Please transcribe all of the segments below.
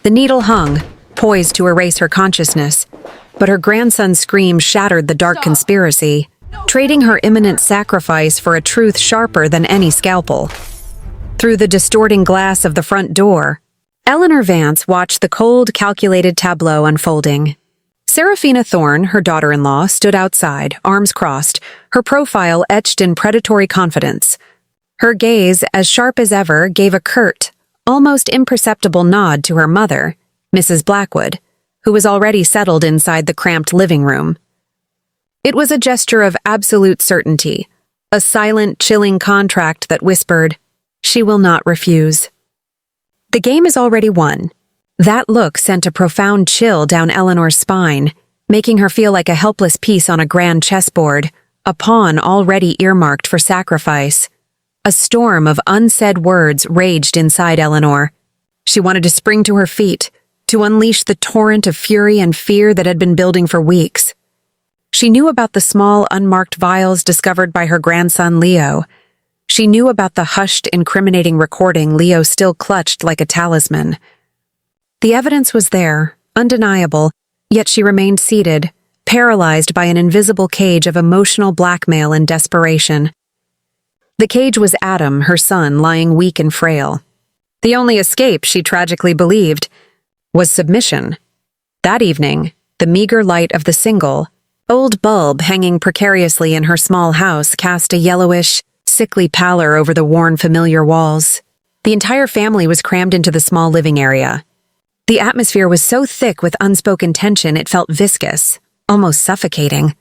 The needle hung, poised to erase her consciousness, but her grandson's scream shattered the dark conspiracy, trading her imminent sacrifice for a truth sharper than any scalpel. Through the distorting glass of the front door, Eleanor Vance watched the cold, calculated tableau unfolding. Seraphina Thorne, her daughter-in-law, stood outside, arms crossed, her profile etched in predatory confidence. Her gaze, as sharp as ever, gave a curt, almost imperceptible nod to her mother, Mrs. Blackwood, who was already settled inside the cramped living room. It was a gesture of absolute certainty, a silent, chilling contract that whispered, "She will not refuse." The game is already won. That look sent a profound chill down Eleanor's spine, making her feel like a helpless piece on a grand chessboard, a pawn already earmarked for sacrifice. A storm of unsaid words raged inside Eleanor. She wanted to spring to her feet, to unleash the torrent of fury and fear that had been building for weeks. She knew about the small, unmarked vials discovered by her grandson Leo. She knew about the hushed, incriminating recording Leo still clutched like a talisman. The evidence was there, undeniable, yet she remained seated, paralyzed by an invisible cage of emotional blackmail and desperation. The cage was Adam, her son, lying weak and frail. The only escape, she tragically believed, was submission. That evening, the meager light of the single, old bulb hanging precariously in her small house cast a yellowish, sickly pallor over the worn, familiar walls. The entire family was crammed into the small living area. The atmosphere was so thick with unspoken tension it felt viscous, almost suffocating.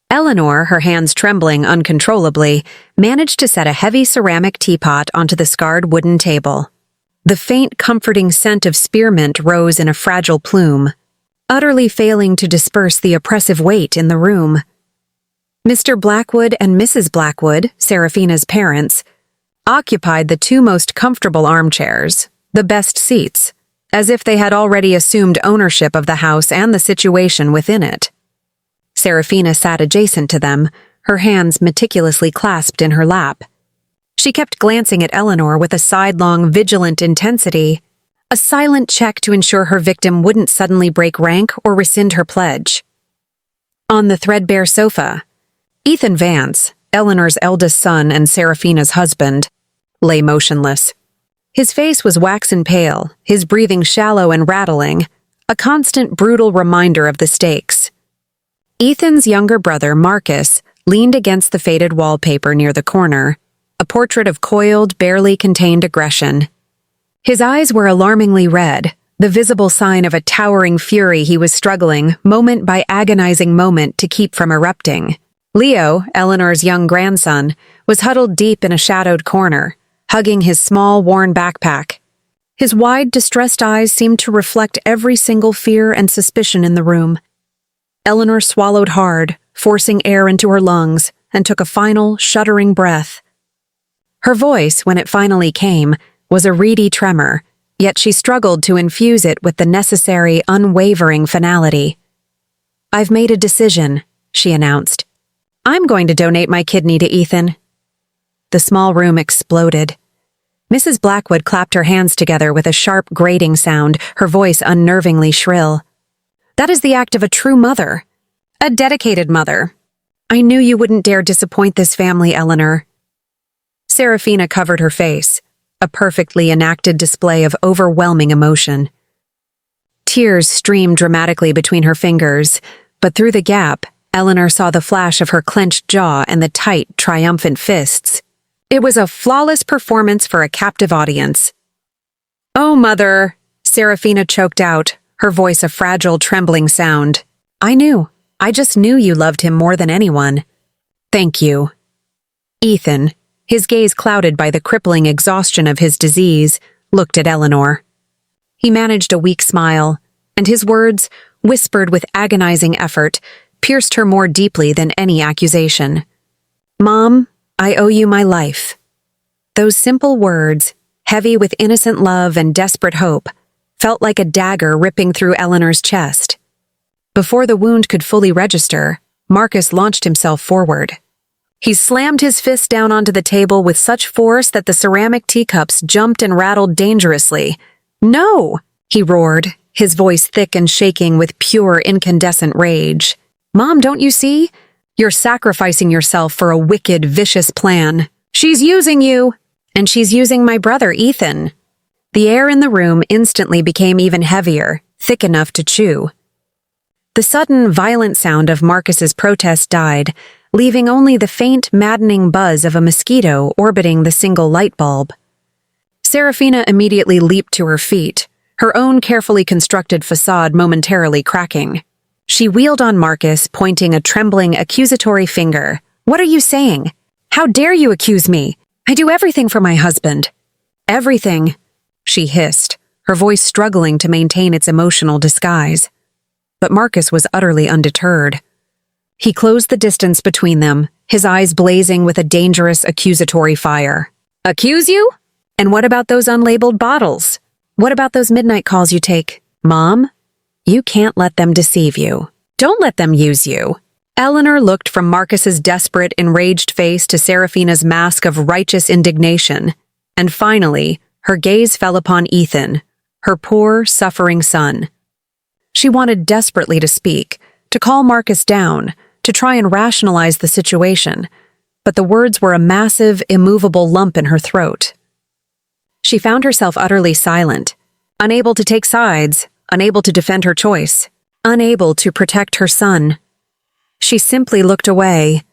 Eleanor, her hands trembling uncontrollably, managed to set a heavy ceramic teapot onto the scarred wooden table. The faint, comforting scent of spearmint rose in a fragile plume, utterly failing to disperse the oppressive weight in the room. Mr. Blackwood and Mrs. Blackwood, Seraphina's parents, occupied the two most comfortable armchairs, the best seats, as if they had already assumed ownership of the house and the situation within it. Seraphina sat adjacent to them, her hands meticulously clasped in her lap. She kept glancing at Eleanor with a sidelong, vigilant intensity, a silent check to ensure her victim wouldn't suddenly break rank or rescind her pledge. On the threadbare sofa, Ethan Vance, Eleanor's eldest son and Seraphina's husband, lay motionless. His face was waxen pale, his breathing shallow and rattling, a constant brutal reminder of the stakes. Ethan's younger brother, Marcus, leaned against the faded wallpaper near the corner, a portrait of coiled, barely contained aggression. His eyes were alarmingly red, the visible sign of a towering fury he was struggling, moment by agonizing moment, to keep from erupting. Leo, Eleanor's young grandson, was huddled deep in a shadowed corner, hugging his small, worn backpack. His wide, distressed eyes seemed to reflect every single fear and suspicion in the room. Eleanor swallowed hard, forcing air into her lungs, and took a final, shuddering breath. Her voice, when it finally came, was a reedy tremor, yet she struggled to infuse it with the necessary, unwavering finality. "I've made a decision," she announced. "I'm going to donate my kidney to Ethan." The small room exploded. Mrs. Blackwood clapped her hands together with a sharp, grating sound, her voice unnervingly shrill. "That is the act of a true mother. A dedicated mother. I knew you wouldn't dare disappoint this family, Eleanor." Seraphina covered her face, a perfectly enacted display of overwhelming emotion. Tears streamed dramatically between her fingers, but through the gap, Eleanor saw the flash of her clenched jaw and the tight, triumphant fists. It was a flawless performance for a captive audience. "Oh, Mother," Seraphina choked out, her voice a fragile, trembling sound. I just knew you loved him more than anyone." "Thank you." Ethan, his gaze clouded by the crippling exhaustion of his disease, looked at Eleanor. He managed a weak smile, and his words, whispered with agonizing effort, pierced her more deeply than any accusation. "Mom, I owe you my life." Those simple words, heavy with innocent love and desperate hope, felt like a dagger ripping through Eleanor's chest. Before the wound could fully register, Marcus launched himself forward. He slammed his fist down onto the table with such force that the ceramic teacups jumped and rattled dangerously. "No!" he roared, his voice thick and shaking with pure incandescent rage. "Mom, don't you see? You're sacrificing yourself for a wicked, vicious plan. She's using you, and she's using my brother, Ethan." The air in the room instantly became even heavier, thick enough to chew. The sudden, violent sound of Marcus's protest died, leaving only the faint, maddening buzz of a mosquito orbiting the single light bulb. Seraphina immediately leaped to her feet, her own carefully constructed facade momentarily cracking. She wheeled on Marcus, pointing a trembling, accusatory finger. "What are you saying? How dare you accuse me? I do everything for my husband." "Everything," she hissed, her voice struggling to maintain its emotional disguise. But Marcus was utterly undeterred. He closed the distance between them, his eyes blazing with a dangerous, accusatory fire. "Accuse you? And what about those unlabeled bottles? What about those midnight calls you take? Mom, you can't let them deceive you. Don't let them use you." Eleanor looked from Marcus's desperate, enraged face to Seraphina's mask of righteous indignation, and finally, her gaze fell upon Ethan, her poor, suffering son. She wanted desperately to speak, to call Marcus down, to try and rationalize the situation, but the words were a massive, immovable lump in her throat. She found herself utterly silent, unable to take sides, unable to defend her choice, unable to protect her son. She simply looked away,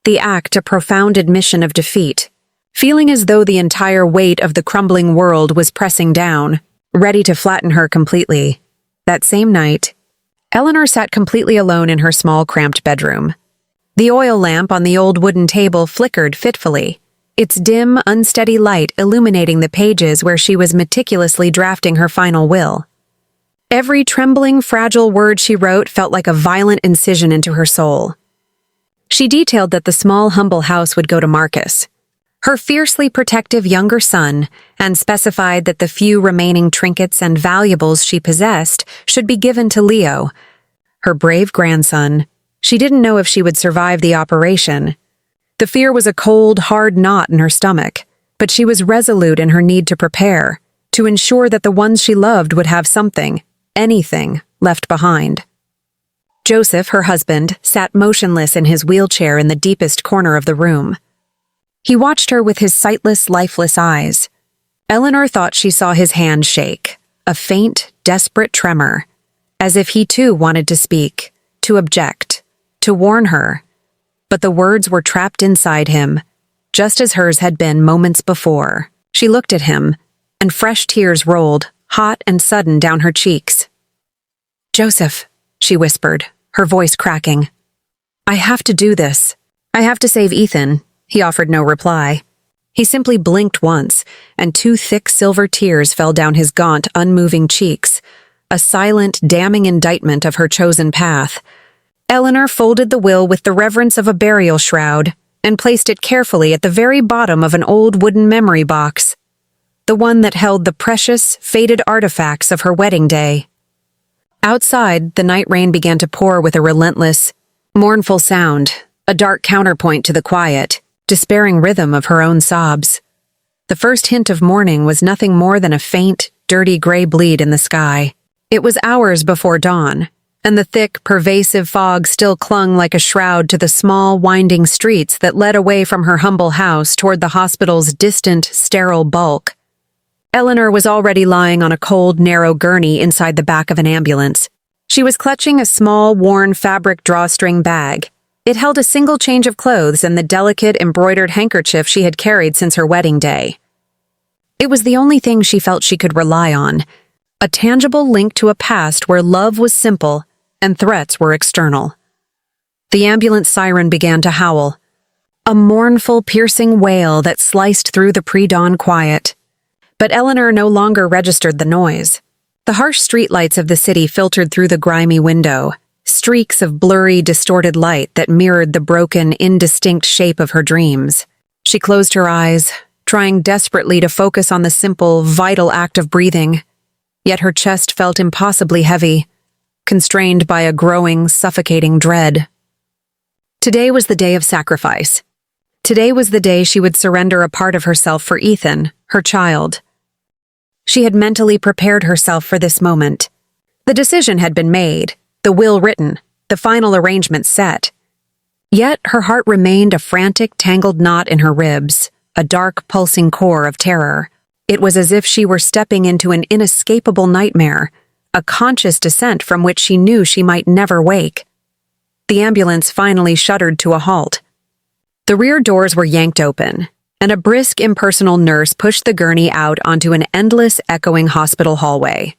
the act a profound admission of defeat, feeling as though the entire weight of the crumbling world was pressing down, ready to flatten her completely. That same night, Eleanor sat completely alone in her small, cramped bedroom. The oil lamp on the old wooden table flickered fitfully, its dim, unsteady light illuminating the pages where she was meticulously drafting her final will. Every trembling, fragile word she wrote felt like a violent incision into her soul. She detailed that the small, humble house would go to Marcus, her fiercely protective younger son, and specified that the few remaining trinkets and valuables she possessed should be given to Leo, her brave grandson. She didn't know if she would survive the operation. The fear was a cold, hard knot in her stomach, but she was resolute in her need to prepare, to ensure that the ones she loved would have something, anything, left behind. Joseph, her husband, sat motionless in his wheelchair in the deepest corner of the room. He watched her with his sightless, lifeless eyes. Eleanor thought she saw his hand shake, a faint, desperate tremor, as if he too wanted to speak, to object, to warn her. But the words were trapped inside him, just as hers had been moments before. She looked at him, and fresh tears rolled, hot and sudden, down her cheeks. "Joseph," she whispered, her voice cracking. "I have to do this. I have to save Ethan." He offered no reply. He simply blinked once, and 2 thick silver tears fell down his gaunt, unmoving cheeks, a silent, damning indictment of her chosen path. Eleanor folded the will with the reverence of a burial shroud and placed it carefully at the very bottom of an old wooden memory box, the one that held the precious, faded artifacts of her wedding day. Outside, the night rain began to pour with a relentless, mournful sound, a dark counterpoint to the quiet, despairing rhythm of her own sobs. The first hint of morning was nothing more than a faint, dirty gray bleed in the sky. It was hours before dawn, and the thick, pervasive fog still clung like a shroud to the small, winding streets that led away from her humble house toward the hospital's distant, sterile bulk. Eleanor was already lying on a cold, narrow gurney inside the back of an ambulance. She was clutching a small, worn fabric drawstring bag. It held a single change of clothes and the delicate, embroidered handkerchief she had carried since her wedding day. It was the only thing she felt she could rely on, a tangible link to a past where love was simple and threats were external. The ambulance siren began to howl, a mournful, piercing wail that sliced through the pre-dawn quiet. But Eleanor no longer registered the noise. The harsh streetlights of the city filtered through the grimy window, streaks of blurry, distorted light that mirrored the broken, indistinct shape of her dreams. She closed her eyes, trying desperately to focus on the simple, vital act of breathing. Yet her chest felt impossibly heavy, constrained by a growing, suffocating dread. Today was the day of sacrifice. Today was the day she would surrender a part of herself for Ethan, her child. She had mentally prepared herself for this moment. The decision had been made, the will written, the final arrangement set. Yet her heart remained a frantic, tangled knot in her ribs, a dark, pulsing core of terror. It was as if she were stepping into an inescapable nightmare, a conscious descent from which she knew she might never wake. The ambulance finally shuddered to a halt. The rear doors were yanked open, and a brisk, impersonal nurse pushed the gurney out onto an endless, echoing hospital hallway.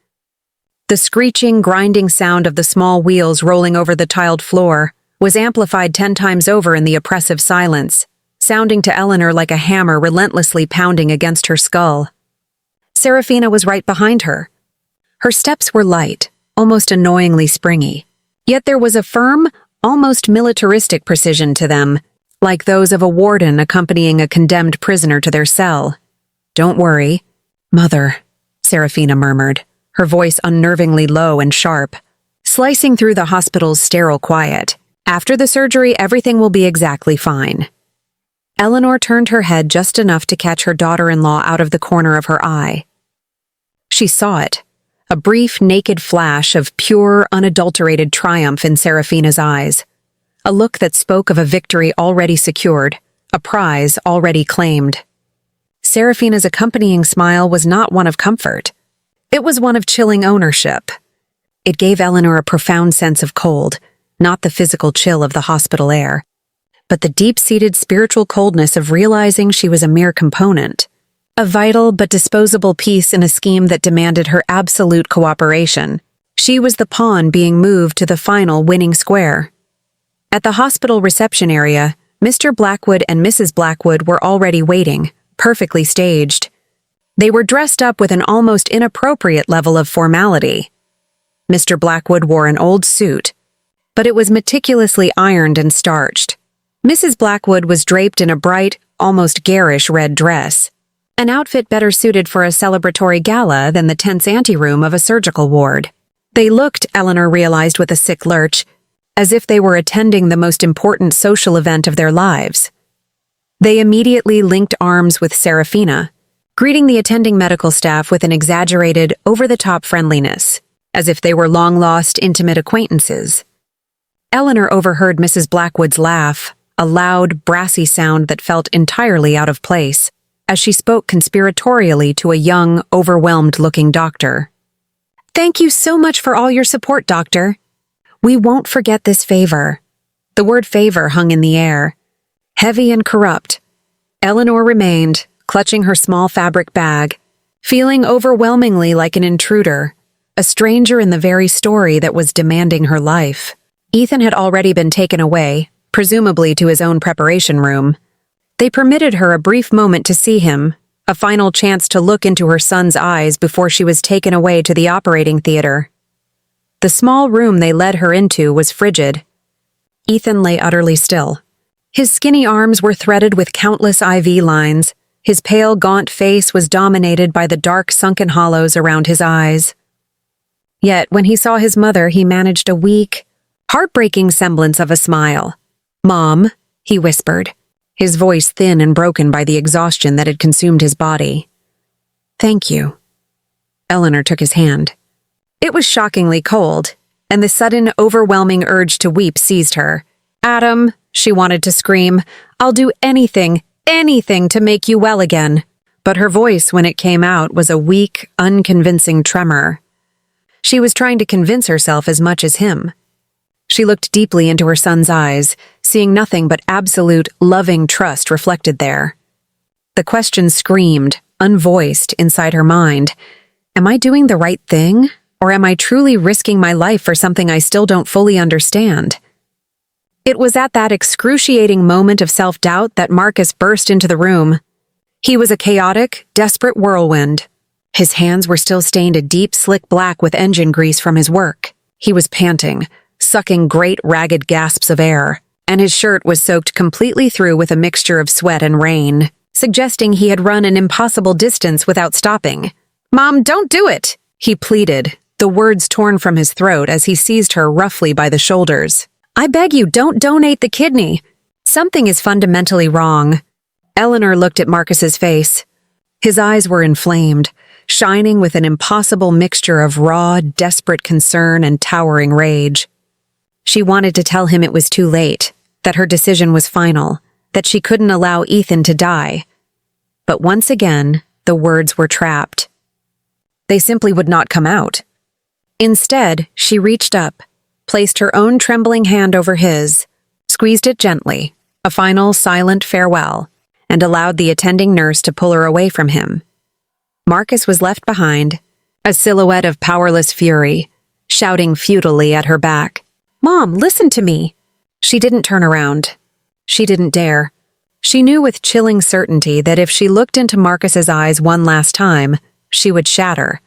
The screeching, grinding sound of the small wheels rolling over the tiled floor was amplified 10 times over in the oppressive silence, sounding to Eleanor like a hammer relentlessly pounding against her skull. Seraphina was right behind her. Her steps were light, almost annoyingly springy, yet there was a firm, almost militaristic precision to them, like those of a warden accompanying a condemned prisoner to their cell. "Don't worry, Mother," Seraphina murmured, her voice unnervingly low and sharp, slicing through the hospital's sterile quiet. "After the surgery, everything will be exactly fine." Eleanor turned her head just enough to catch her daughter-in-law out of the corner of her eye. She saw it, a brief, naked flash of pure, unadulterated triumph in Seraphina's eyes, a look that spoke of a victory already secured, a prize already claimed. Seraphina's accompanying smile was not one of comfort. It was one of chilling ownership. It gave Eleanor a profound sense of cold, not the physical chill of the hospital air, but the deep-seated spiritual coldness of realizing she was a mere component, a vital but disposable piece in a scheme that demanded her absolute cooperation. She was the pawn being moved to the final winning square. At the hospital reception area, Mr. Blackwood and Mrs. Blackwood were already waiting, perfectly staged. They were dressed up with an almost inappropriate level of formality. Mr. Blackwood wore an old suit, but it was meticulously ironed and starched. Mrs. Blackwood was draped in a bright, almost garish red dress, an outfit better suited for a celebratory gala than the tense anteroom of a surgical ward. They looked, Eleanor realized with a sick lurch, as if they were attending the most important social event of their lives. They immediately linked arms with Seraphina, greeting the attending medical staff with an exaggerated, over-the-top friendliness, as if they were long-lost, intimate acquaintances. Eleanor overheard Mrs. Blackwood's laugh, a loud, brassy sound that felt entirely out of place, as she spoke conspiratorially to a young, overwhelmed-looking doctor. "Thank you so much for all your support, Doctor. We won't forget this favor." The word favor hung in the air, heavy and corrupt. Eleanor remained, clutching her small fabric bag, feeling overwhelmingly like an intruder, a stranger in the very story that was demanding her life. Ethan had already been taken away, presumably to his own preparation room. They permitted her a brief moment to see him, a final chance to look into her son's eyes before she was taken away to the operating theater. The small room they led her into was frigid. Ethan lay utterly still. His skinny arms were threaded with countless IV lines. His pale, gaunt face was dominated by the dark, sunken hollows around his eyes. Yet, when he saw his mother, he managed a weak, heartbreaking semblance of a smile. "Mom," he whispered, his voice thin and broken by the exhaustion that had consumed his body. "Thank you." Eleanor took his hand. It was shockingly cold, and the sudden, overwhelming urge to weep seized her. "Adam," she wanted to scream, "I'll do anything to make you well again." But her voice, when it came out, was a weak, unconvincing tremor. She was trying to convince herself as much as him. She looked deeply into her son's eyes, seeing nothing but absolute, loving trust reflected there. The question screamed, unvoiced, inside her mind. Am I doing the right thing? Or am I truly risking my life for something I still don't fully understand? It was at that excruciating moment of self-doubt that Marcus burst into the room. He was a chaotic, desperate whirlwind. His hands were still stained a deep, slick black with engine grease from his work. He was panting, sucking great, ragged gasps of air, and his shirt was soaked completely through with a mixture of sweat and rain, suggesting he had run an impossible distance without stopping. "Mom, don't do it!" he pleaded, the words torn from his throat as he seized her roughly by the shoulders. "I beg you, don't donate the kidney. Something is fundamentally wrong." Eleanor looked at Marcus's face. His eyes were inflamed, shining with an impossible mixture of raw, desperate concern and towering rage. She wanted to tell him it was too late, that her decision was final, that she couldn't allow Ethan to die. But once again, the words were trapped. They simply would not come out. Instead, she reached up, placed her own trembling hand over his, squeezed it gently, a final silent farewell, and allowed the attending nurse to pull her away from him. Marcus was left behind, a silhouette of powerless fury, shouting futilely at her back. "Mom, listen to me!" She didn't turn around. She didn't dare. She knew with chilling certainty that if she looked into Marcus's eyes one last time, she would shatter,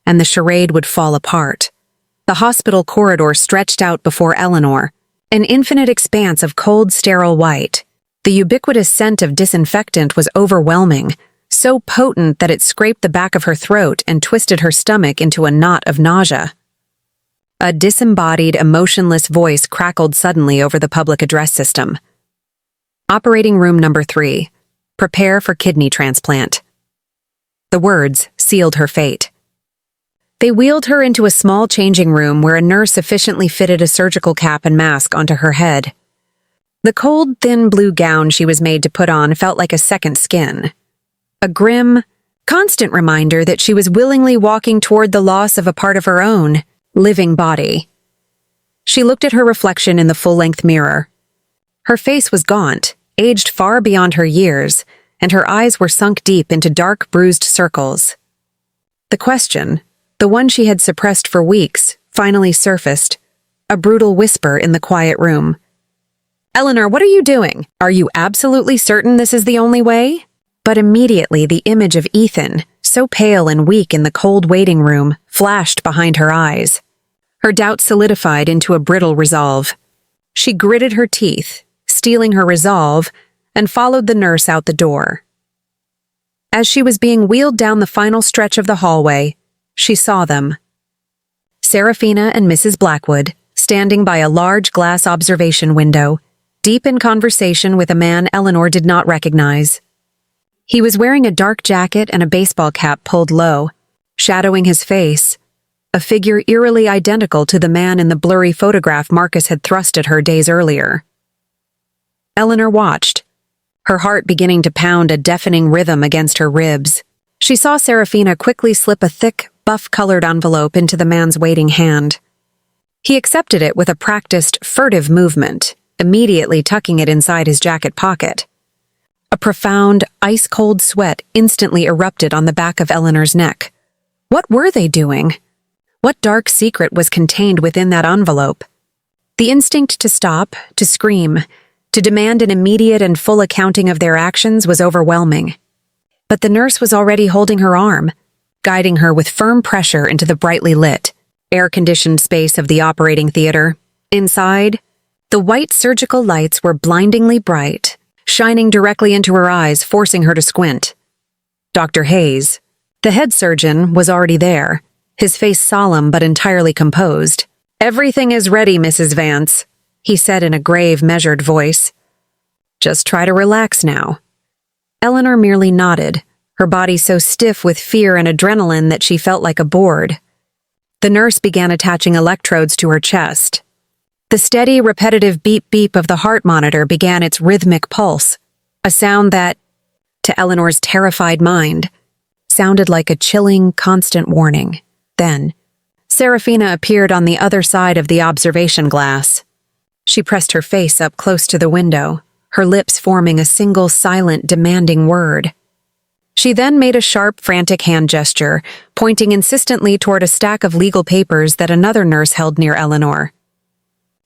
and the charade would fall apart. The hospital corridor stretched out before Eleanor, an infinite expanse of cold, sterile white. The ubiquitous scent of disinfectant was overwhelming, so potent that it scraped the back of her throat and twisted her stomach into a knot of nausea. A disembodied, emotionless voice crackled suddenly over the public address system. Operating room number 3. Prepare for kidney transplant. The words sealed her fate. They wheeled her into a small changing room where a nurse efficiently fitted a surgical cap and mask onto her head. The cold, thin blue gown she was made to put on felt like a second skin. A grim, constant reminder that she was willingly walking toward the loss of a part of her own, living body. She looked at her reflection in the full-length mirror. Her face was gaunt, aged far beyond her years, and her eyes were sunk deep into dark, bruised circles. The question, the one she had suppressed for weeks, finally surfaced, a brutal whisper in the quiet room. "Eleanor, what are you doing? Are you absolutely certain this is the only way?" But immediately the image of Ethan, so pale and weak in the cold waiting room, flashed behind her eyes. Her doubt solidified into a brittle resolve. She gritted her teeth, steeling her resolve, and followed the nurse out the door. As she was being wheeled down the final stretch of the hallway, she saw them. Seraphina and Mrs. Blackwood, standing by a large glass observation window, deep in conversation with a man Eleanor did not recognize. He was wearing a dark jacket and a baseball cap pulled low, shadowing his face, a figure eerily identical to the man in the blurry photograph Marcus had thrust at her days earlier. Eleanor watched, her heart beginning to pound a deafening rhythm against her ribs. She saw Seraphina quickly slip a thick, buff-colored envelope into the man's waiting hand. He accepted it with a practiced, furtive movement, immediately tucking it inside his jacket pocket. A profound, ice-cold sweat instantly erupted on the back of Eleanor's neck. What were they doing? What dark secret was contained within that envelope? The instinct to stop, to scream, to demand an immediate and full accounting of their actions was overwhelming. But the nurse was already holding her arm, guiding her with firm pressure into the brightly lit, air-conditioned space of the operating theater. Inside, the white surgical lights were blindingly bright, shining directly into her eyes, forcing her to squint. Dr. Hayes, the head surgeon, was already there, his face solemn but entirely composed. "Everything is ready, Mrs. Vance," he said in a grave, measured voice. "Just try to relax now." Eleanor merely nodded, her body so stiff with fear and adrenaline that she felt like a board. The nurse began attaching electrodes to her chest. The steady, repetitive beep-beep of the heart monitor began its rhythmic pulse, a sound that, to Eleanor's terrified mind, sounded like a chilling, constant warning. Then, Seraphina appeared on the other side of the observation glass. She pressed her face up close to the window, her lips forming a single silent, demanding word. She then made a sharp, frantic hand gesture, pointing insistently toward a stack of legal papers that another nurse held near Eleanor.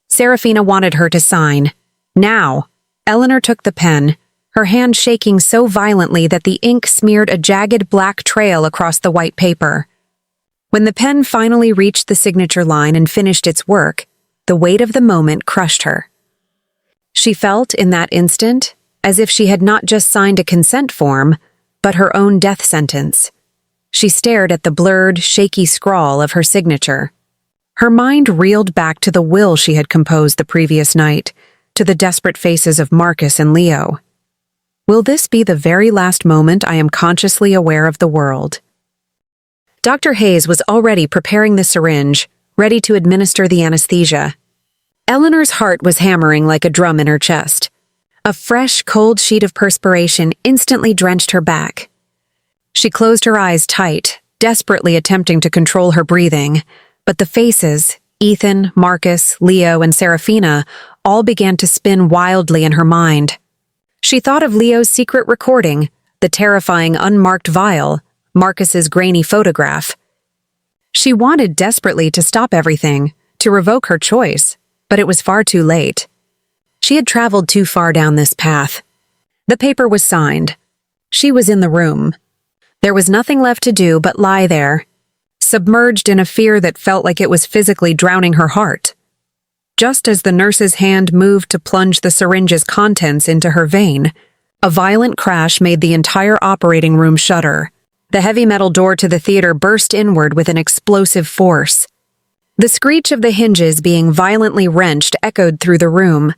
Seraphina wanted her to sign. Now, Eleanor took the pen, her hand shaking so violently that the ink smeared a jagged black trail across the white paper. When the pen finally reached the signature line and finished its work, the weight of the moment crushed her. She felt, in that instant, as if she had not just signed a consent form, but her own death sentence. She stared at the blurred, shaky scrawl of her signature. Her mind reeled back to the will she had composed the previous night, to the desperate faces of Marcus and Leo. Will this be the very last moment I am consciously aware of the world? Dr. Hayes was already preparing the syringe, ready to administer the anesthesia. Eleanor's heart was hammering like a drum in her chest. A fresh, cold sheet of perspiration instantly drenched her back. She closed her eyes tight, desperately attempting to control her breathing, but the faces, Ethan, Marcus, Leo, and Seraphina, all began to spin wildly in her mind. She thought of Leo's secret recording, the terrifying unmarked vial, Marcus's grainy photograph. She wanted desperately to stop everything, to revoke her choice, but it was far too late. She had traveled too far down this path. The paper was signed. She was in the room. There was nothing left to do but lie there, submerged in a fear that felt like it was physically drowning her heart. Just as the nurse's hand moved to plunge the syringe's contents into her vein, a violent crash made the entire operating room shudder. The heavy metal door to the theater burst inward with an explosive force. The screech of the hinges being violently wrenched echoed through the room,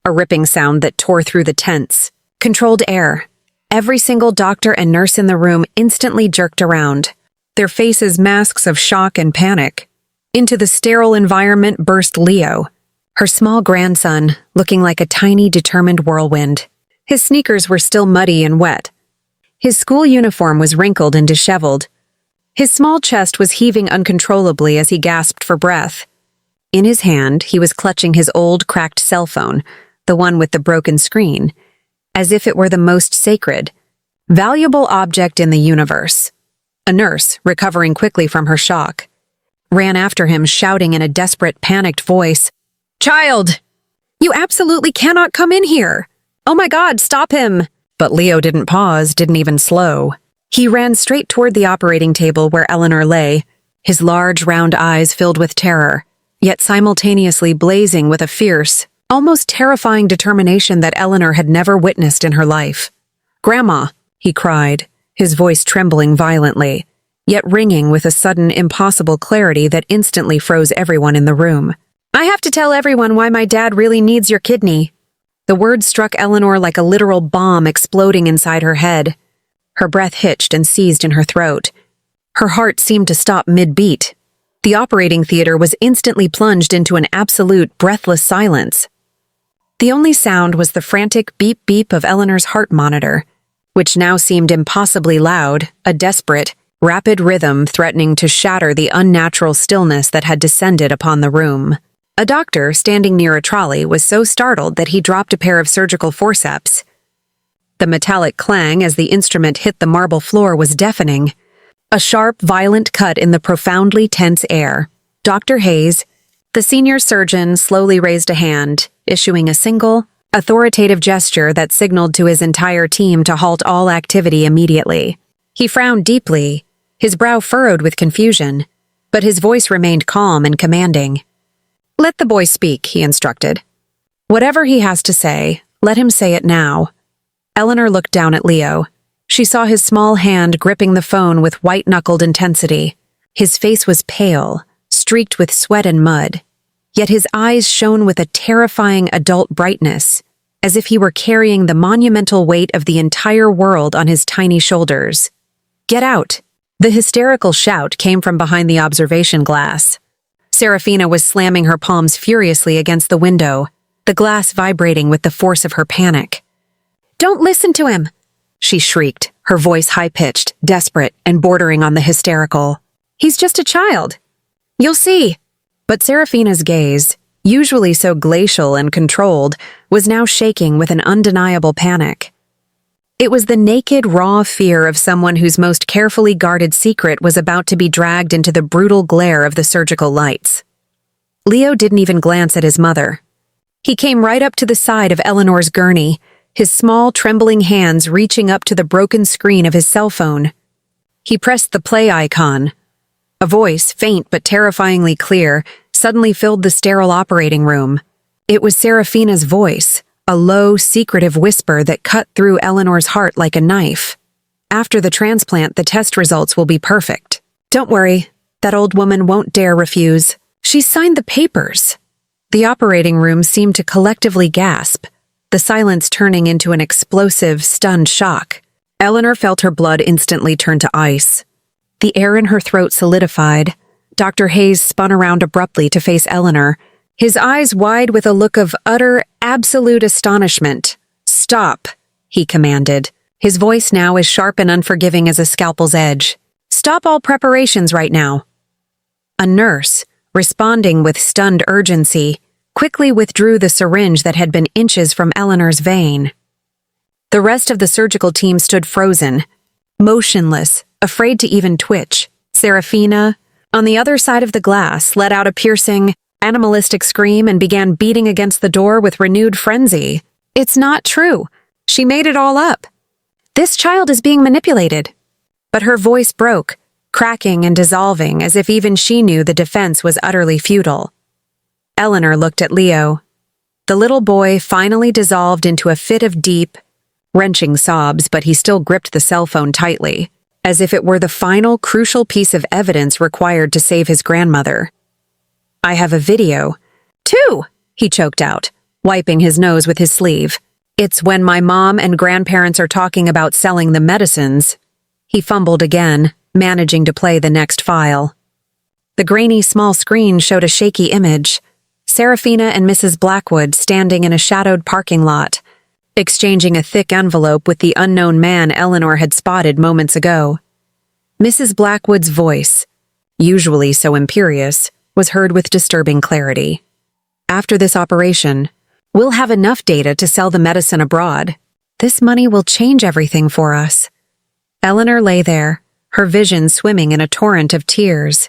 a ripping sound that tore through the tents. Controlled air. Every single doctor and nurse in the room instantly jerked around, their faces masks of shock and panic. Into the sterile environment burst Leo, her small grandson, looking like a tiny, determined whirlwind. His sneakers were still muddy and wet. His school uniform was wrinkled and disheveled. His small chest was heaving uncontrollably as he gasped for breath. In his hand, he was clutching his old, cracked cell phone, the one with the broken screen, as if it were the most sacred, valuable object in the universe. A nurse, recovering quickly from her shock, ran after him, shouting in a desperate, panicked voice, "Child! You absolutely cannot come in here! Oh my God, stop him!" But Leo didn't pause, didn't even slow. He ran straight toward the operating table where Eleanor lay, his large, round eyes filled with terror, yet simultaneously blazing with a fierce, almost terrifying determination that Eleanor had never witnessed in her life. "Grandma," he cried, his voice trembling violently, yet ringing with a sudden, impossible clarity that instantly froze everyone in the room. "I have to tell everyone why my dad really needs your kidney." The words struck Eleanor like a literal bomb exploding inside her head. Her breath hitched and seized in her throat. Her heart seemed to stop mid-beat. The operating theater was instantly plunged into an absolute, breathless silence. The only sound was the frantic beep-beep of Eleanor's heart monitor, which now seemed impossibly loud, a desperate, rapid rhythm threatening to shatter the unnatural stillness that had descended upon the room. A doctor standing near a trolley was so startled that he dropped a pair of surgical forceps. The metallic clang as the instrument hit the marble floor was deafening. A sharp, violent cut in the profoundly tense air. Dr. Hayes, the senior surgeon, slowly raised a hand, issuing a single, authoritative gesture that signaled to his entire team to halt all activity immediately. He frowned deeply, his brow furrowed with confusion, but his voice remained calm and commanding. "Let the boy speak," he instructed. "Whatever he has to say, let him say it now." Eleanor looked down at Leo. She saw his small hand gripping the phone with white-knuckled intensity. His face was pale, streaked with sweat and mud, yet his eyes shone with a terrifying adult brightness, as if he were carrying the monumental weight of the entire world on his tiny shoulders. "Get out!" The hysterical shout came from behind the observation glass. Seraphina was slamming her palms furiously against the window, the glass vibrating with the force of her panic. "Don't listen to him!" she shrieked, her voice high-pitched, desperate, and bordering on the hysterical. "He's just a child. You'll see." But Seraphina's gaze, usually so glacial and controlled, was now shaking with an undeniable panic. It was the naked, raw fear of someone whose most carefully guarded secret was about to be dragged into the brutal glare of the surgical lights. Leo didn't even glance at his mother. He came right up to the side of Eleanor's gurney, his small, trembling hands reaching up to the broken screen of his cell phone. He pressed the play icon. A voice, faint but terrifyingly clear, suddenly filled the sterile operating room. It was Seraphina's voice, a low, secretive whisper that cut through Eleanor's heart like a knife. "After the transplant, the test results will be perfect. Don't worry, that old woman won't dare refuse. She signed the papers." The operating room seemed to collectively gasp, the silence turning into an explosive, stunned shock. Eleanor felt her blood instantly turn to ice. The air in her throat solidified. Dr. Hayes spun around abruptly to face Eleanor, his eyes wide with a look of utter, absolute astonishment. "Stop," he commanded, his voice now as sharp and unforgiving as a scalpel's edge. "Stop all preparations right now." A nurse, responding with stunned urgency, quickly withdrew the syringe that had been inches from Eleanor's vein. The rest of the surgical team stood frozen, motionless, afraid to even twitch. Seraphina, on the other side of the glass, let out a piercing, animalistic scream and began beating against the door with renewed frenzy. "It's not true. She made it all up. This child is being manipulated." But her voice broke, cracking and dissolving as if even she knew the defense was utterly futile. Eleanor looked at Leo. The little boy finally dissolved into a fit of deep, wrenching sobs, but he still gripped the cell phone tightly, as if it were the final crucial piece of evidence required to save his grandmother. "I have a video." "Two," he choked out, wiping his nose with his sleeve. "It's when my mom and grandparents are talking about selling the medicines." He fumbled again, managing to play the next file. The grainy small screen showed a shaky image. Seraphina and Mrs. Blackwood standing in a shadowed parking lot, exchanging a thick envelope with the unknown man Eleanor had spotted moments ago. Mrs. Blackwood's voice, usually so imperious, was heard with disturbing clarity. "After this operation, we'll have enough data to sell the medicine abroad. This money will change everything for us." Eleanor lay there, her vision swimming in a torrent of tears.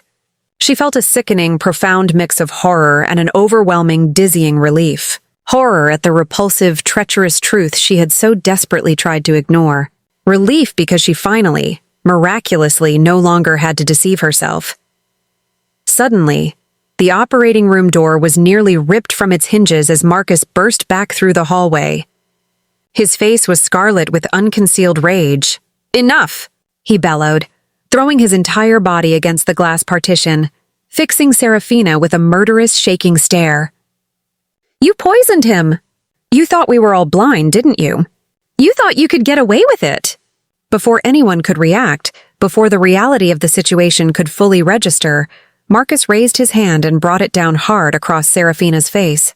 She felt a sickening, profound mix of horror and an overwhelming, dizzying relief. Horror at the repulsive, treacherous truth she had so desperately tried to ignore. Relief because she finally, miraculously, no longer had to deceive herself. Suddenly, the operating room door was nearly ripped from its hinges as Marcus burst back through the hallway. His face was scarlet with unconcealed rage. "Enough!" he bellowed, throwing his entire body against the glass partition, fixing Seraphina with a murderous, shaking stare. "You poisoned him! You thought we were all blind, didn't you? You thought you could get away with it!" Before anyone could react, before the reality of the situation could fully register, Marcus raised his hand and brought it down hard across Seraphina's face.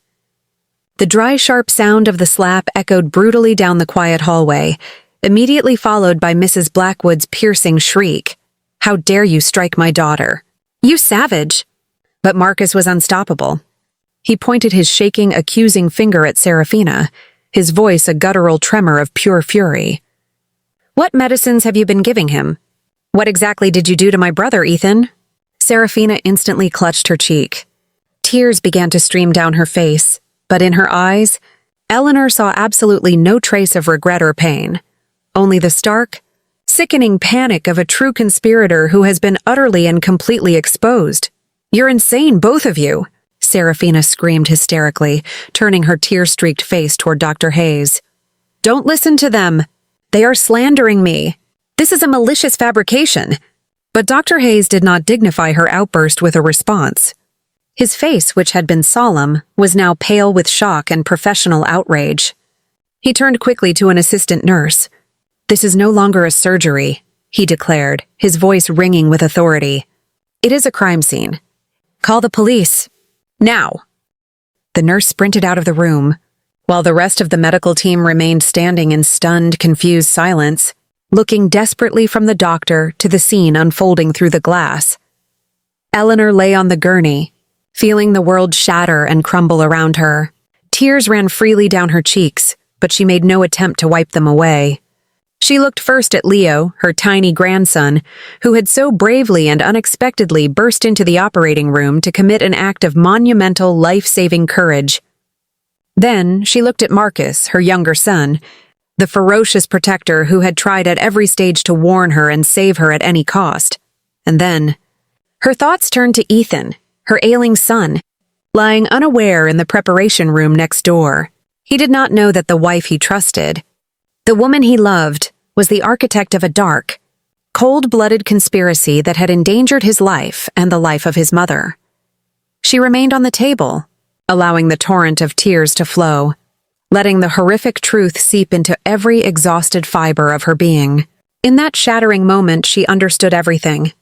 The dry, sharp sound of the slap echoed brutally down the quiet hallway, immediately followed by Mrs. Blackwood's piercing shriek. "How dare you strike my daughter? You savage!" But Marcus was unstoppable. He pointed his shaking, accusing finger at Seraphina, his voice a guttural tremor of pure fury. "What medicines have you been giving him? What exactly did you do to my brother, Ethan?" Seraphina instantly clutched her cheek. Tears began to stream down her face, but in her eyes, Eleanor saw absolutely no trace of regret or pain, only the stark, sickening panic of a true conspirator who has been utterly and completely exposed. "You're insane, both of you!" Seraphina screamed hysterically, turning her tear-streaked face toward Dr. Hayes. "Don't listen to them! They are slandering me! This is a malicious fabrication!" But Dr. Hayes did not dignify her outburst with a response. His face, which had been solemn, was now pale with shock and professional outrage. He turned quickly to an assistant nurse. "This is no longer a surgery," he declared, his voice ringing with authority. "It is a crime scene. Call the police. Now!" The nurse sprinted out of the room, while the rest of the medical team remained standing in stunned, confused silence, looking desperately from the doctor to the scene unfolding through the glass. Eleanor lay on the gurney, feeling the world shatter and crumble around her. Tears ran freely down her cheeks, but she made no attempt to wipe them away. She looked first at Leo, her tiny grandson, who had so bravely and unexpectedly burst into the operating room to commit an act of monumental, life-saving courage. Then she looked at Marcus, her younger son, the ferocious protector who had tried at every stage to warn her and save her at any cost. And then her thoughts turned to Ethan, her ailing son, lying unaware in the preparation room next door. He did not know that the wife he trusted, the woman he loved, was the architect of a dark, cold-blooded conspiracy that had endangered his life and the life of his mother. She remained on the table, allowing the torrent of tears to flow, letting the horrific truth seep into every exhausted fiber of her being. In that shattering moment, she understood everything.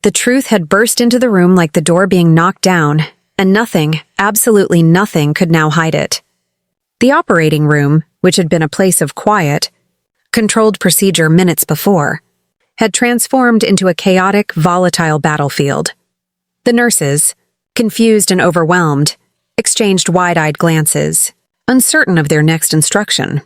The truth had burst into the room like the door being knocked down, and nothing, absolutely nothing, could now hide it. The operating room, which had been a place of quiet, controlled procedure minutes before, had transformed into a chaotic, volatile battlefield. The nurses, confused and overwhelmed, exchanged wide-eyed glances, uncertain of their next instruction.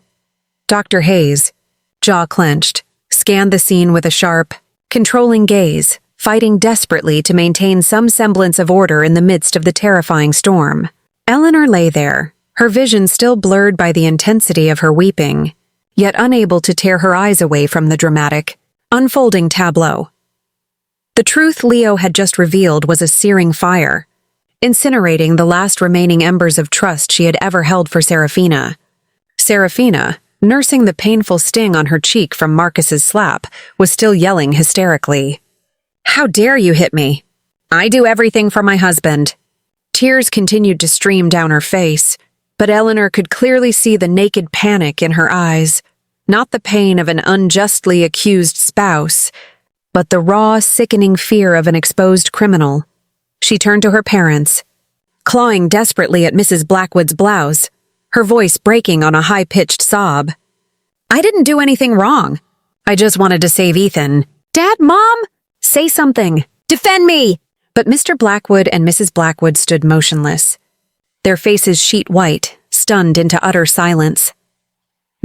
Dr. Hayes, jaw clenched, scanned the scene with a sharp, controlling gaze, fighting desperately to maintain some semblance of order in the midst of the terrifying storm. Eleanor lay there, her vision still blurred by the intensity of her weeping, yet unable to tear her eyes away from the dramatic, unfolding tableau. The truth Leo had just revealed was a searing fire, incinerating the last remaining embers of trust she had ever held for Seraphina. Seraphina, nursing the painful sting on her cheek from Marcus's slap, was still yelling hysterically. "How dare you hit me? I do everything for my husband." Tears continued to stream down her face, but Eleanor could clearly see the naked panic in her eyes, not the pain of an unjustly accused spouse, but the raw, sickening fear of an exposed criminal. She turned to her parents, clawing desperately at Mrs. Blackwood's blouse, her voice breaking on a high-pitched sob. "I didn't do anything wrong. I just wanted to save Ethan." "Dad, Mom! Say something! Defend me!" But Mr. Blackwood and Mrs. Blackwood stood motionless, their faces sheet white, stunned into utter silence.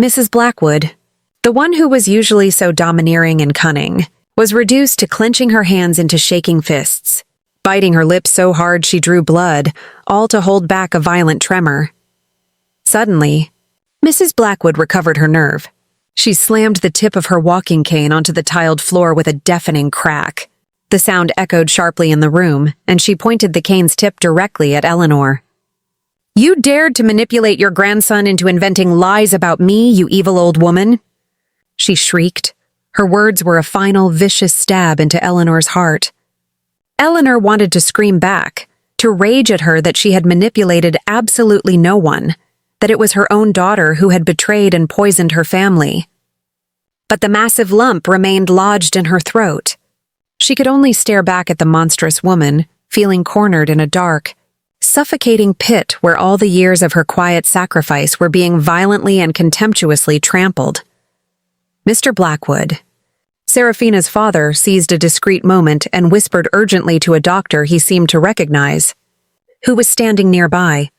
Mrs. Blackwood, the one who was usually so domineering and cunning, was reduced to clenching her hands into shaking fists, biting her lips so hard she drew blood, all to hold back a violent tremor. Suddenly, Mrs. Blackwood recovered her nerve. She slammed the tip of her walking cane onto the tiled floor with a deafening crack. The sound echoed sharply in the room, and she pointed the cane's tip directly at Eleanor. "You dared to manipulate your grandson into inventing lies about me, you evil old woman!" She shrieked. Her words were a final, vicious stab into Eleanor's heart. Eleanor wanted to scream back, to rage at her that she had manipulated absolutely no one, that it was her own daughter who had betrayed and poisoned her family. But the massive lump remained lodged in her throat. She could only stare back at the monstrous woman, feeling cornered in a dark, suffocating pit where all the years of her quiet sacrifice were being violently and contemptuously trampled. Mr. Blackwood, Seraphina's father, seized a discreet moment and whispered urgently to a doctor he seemed to recognize, who was standing nearby.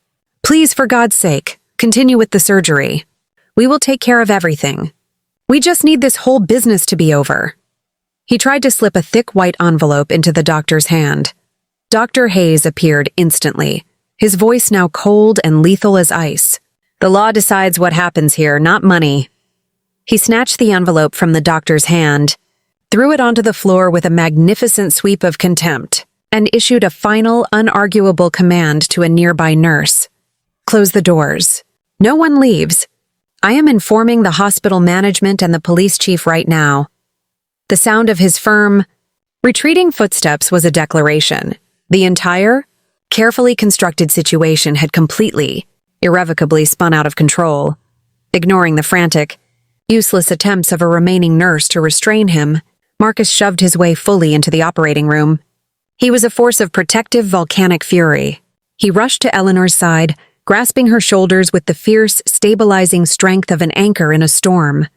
"Please, for God's sake, continue with the surgery. We will take care of everything. We just need this whole business to be over." He tried to slip a thick white envelope into the doctor's hand. Dr. Hayes appeared instantly, his voice now cold and lethal as ice. "The law decides what happens here, not money." He snatched the envelope from the doctor's hand, threw it onto the floor with a magnificent sweep of contempt, and issued a final, unarguable command to a nearby nurse. "Close the doors. No one leaves. I am informing the hospital management and the police chief right now." The sound of his firm, retreating footsteps was a declaration. The entire, carefully constructed situation had completely, irrevocably spun out of control. Ignoring the frantic, useless attempts of a remaining nurse to restrain him, Marcus shoved his way fully into the operating room. He was a force of protective volcanic fury. He rushed to Eleanor's side, grasping her shoulders with the fierce, stabilizing strength of an anchor in a storm.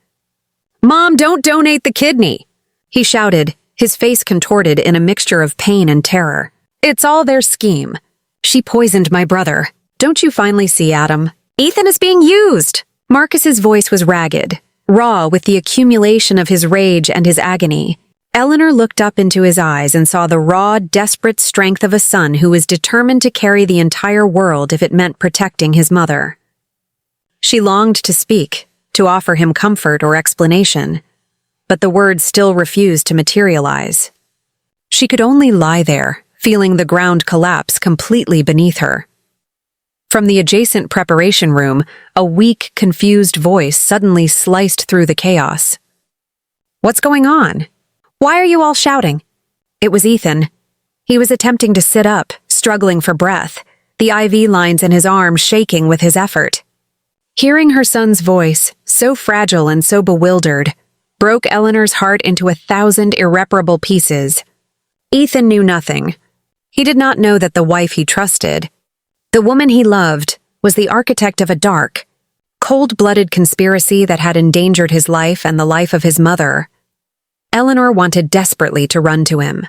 "Mom, don't donate the kidney!" he shouted, his face contorted in a mixture of pain and terror. "It's all their scheme. She poisoned my brother. Don't you finally see, Adam? Ethan is being used!" Marcus's voice was ragged, raw with the accumulation of his rage and his agony. Eleanor looked up into his eyes and saw the raw, desperate strength of a son who was determined to carry the entire world if it meant protecting his mother. She longed to speak, to offer him comfort or explanation, but the words still refused to materialize. She could only lie there, feeling the ground collapse completely beneath her. From the adjacent preparation room, a weak, confused voice suddenly sliced through the chaos. "What's going on? Why are you all shouting?" It was Ethan. He was attempting to sit up, struggling for breath, the IV lines in his arm shaking with his effort. Hearing her son's voice, so fragile and so bewildered, broke Eleanor's heart into 1,000 irreparable pieces. Ethan knew nothing. He did not know that the wife he trusted, the woman he loved, was the architect of a dark, cold-blooded conspiracy that had endangered his life and the life of his mother. Eleanor wanted desperately to run to him,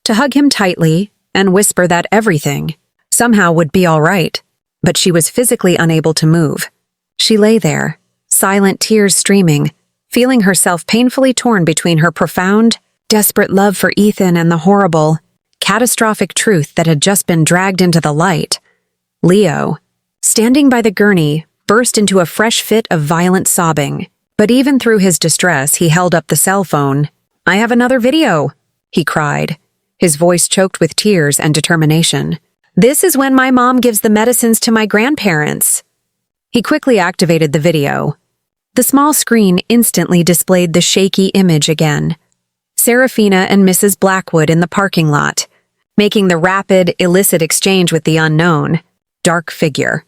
to hug him tightly and whisper that everything somehow would be all right, but she was physically unable to move. She lay there, silent tears streaming, feeling herself painfully torn between her profound, desperate love for Ethan and the horrible, catastrophic truth that had just been dragged into the light. Leo, standing by the gurney, burst into a fresh fit of violent sobbing, but even through his distress he held up the cell phone. "I have another video," he cried, his voice choked with tears and determination. "This is when my mom gives the medicines to my grandparents." He quickly activated the video. The small screen instantly displayed the shaky image again. Seraphina and Mrs. Blackwood in the parking lot, making the rapid, illicit exchange with the unknown, dark figure.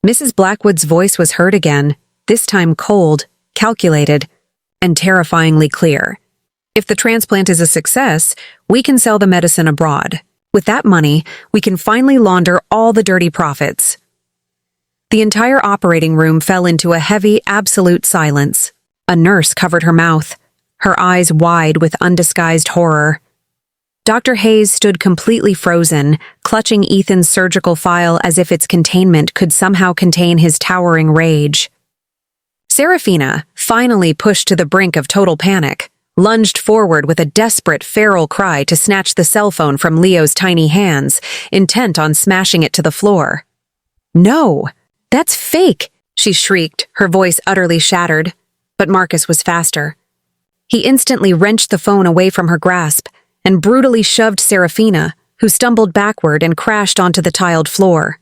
Mrs. Blackwood's voice was heard again, this time cold, calculated, and terrifyingly clear. "If the transplant is a success, we can sell the medicine abroad. With that money, we can finally launder all the dirty profits." The entire operating room fell into a heavy, absolute silence. A nurse covered her mouth, her eyes wide with undisguised horror. Dr. Hayes stood completely frozen, clutching Ethan's surgical file as if its containment could somehow contain his towering rage. Seraphina, finally pushed to the brink of total panic, lunged forward with a desperate, feral cry to snatch the cell phone from Leo's tiny hands, intent on smashing it to the floor. "No! That's fake!" she shrieked, her voice utterly shattered. But Marcus was faster. He instantly wrenched the phone away from her grasp and brutally shoved Seraphina, who stumbled backward and crashed onto the tiled floor.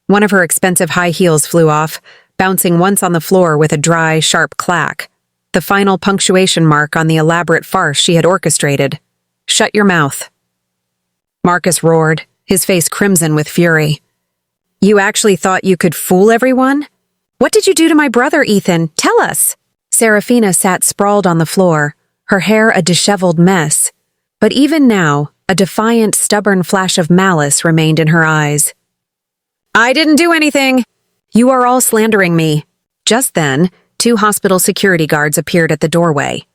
One of her expensive high heels flew off, bouncing once on the floor with a dry, sharp clack, the final punctuation mark on the elaborate farce she had orchestrated. "Shut your mouth." Marcus roared, his face crimson with fury. "You actually thought you could fool everyone? What did you do to my brother, Ethan? Tell us!" Seraphina sat sprawled on the floor, her hair a disheveled mess. But even now, a defiant, stubborn flash of malice remained in her eyes. "I didn't do anything! You are all slandering me." Just then, 2 hospital security guards appeared at the doorway.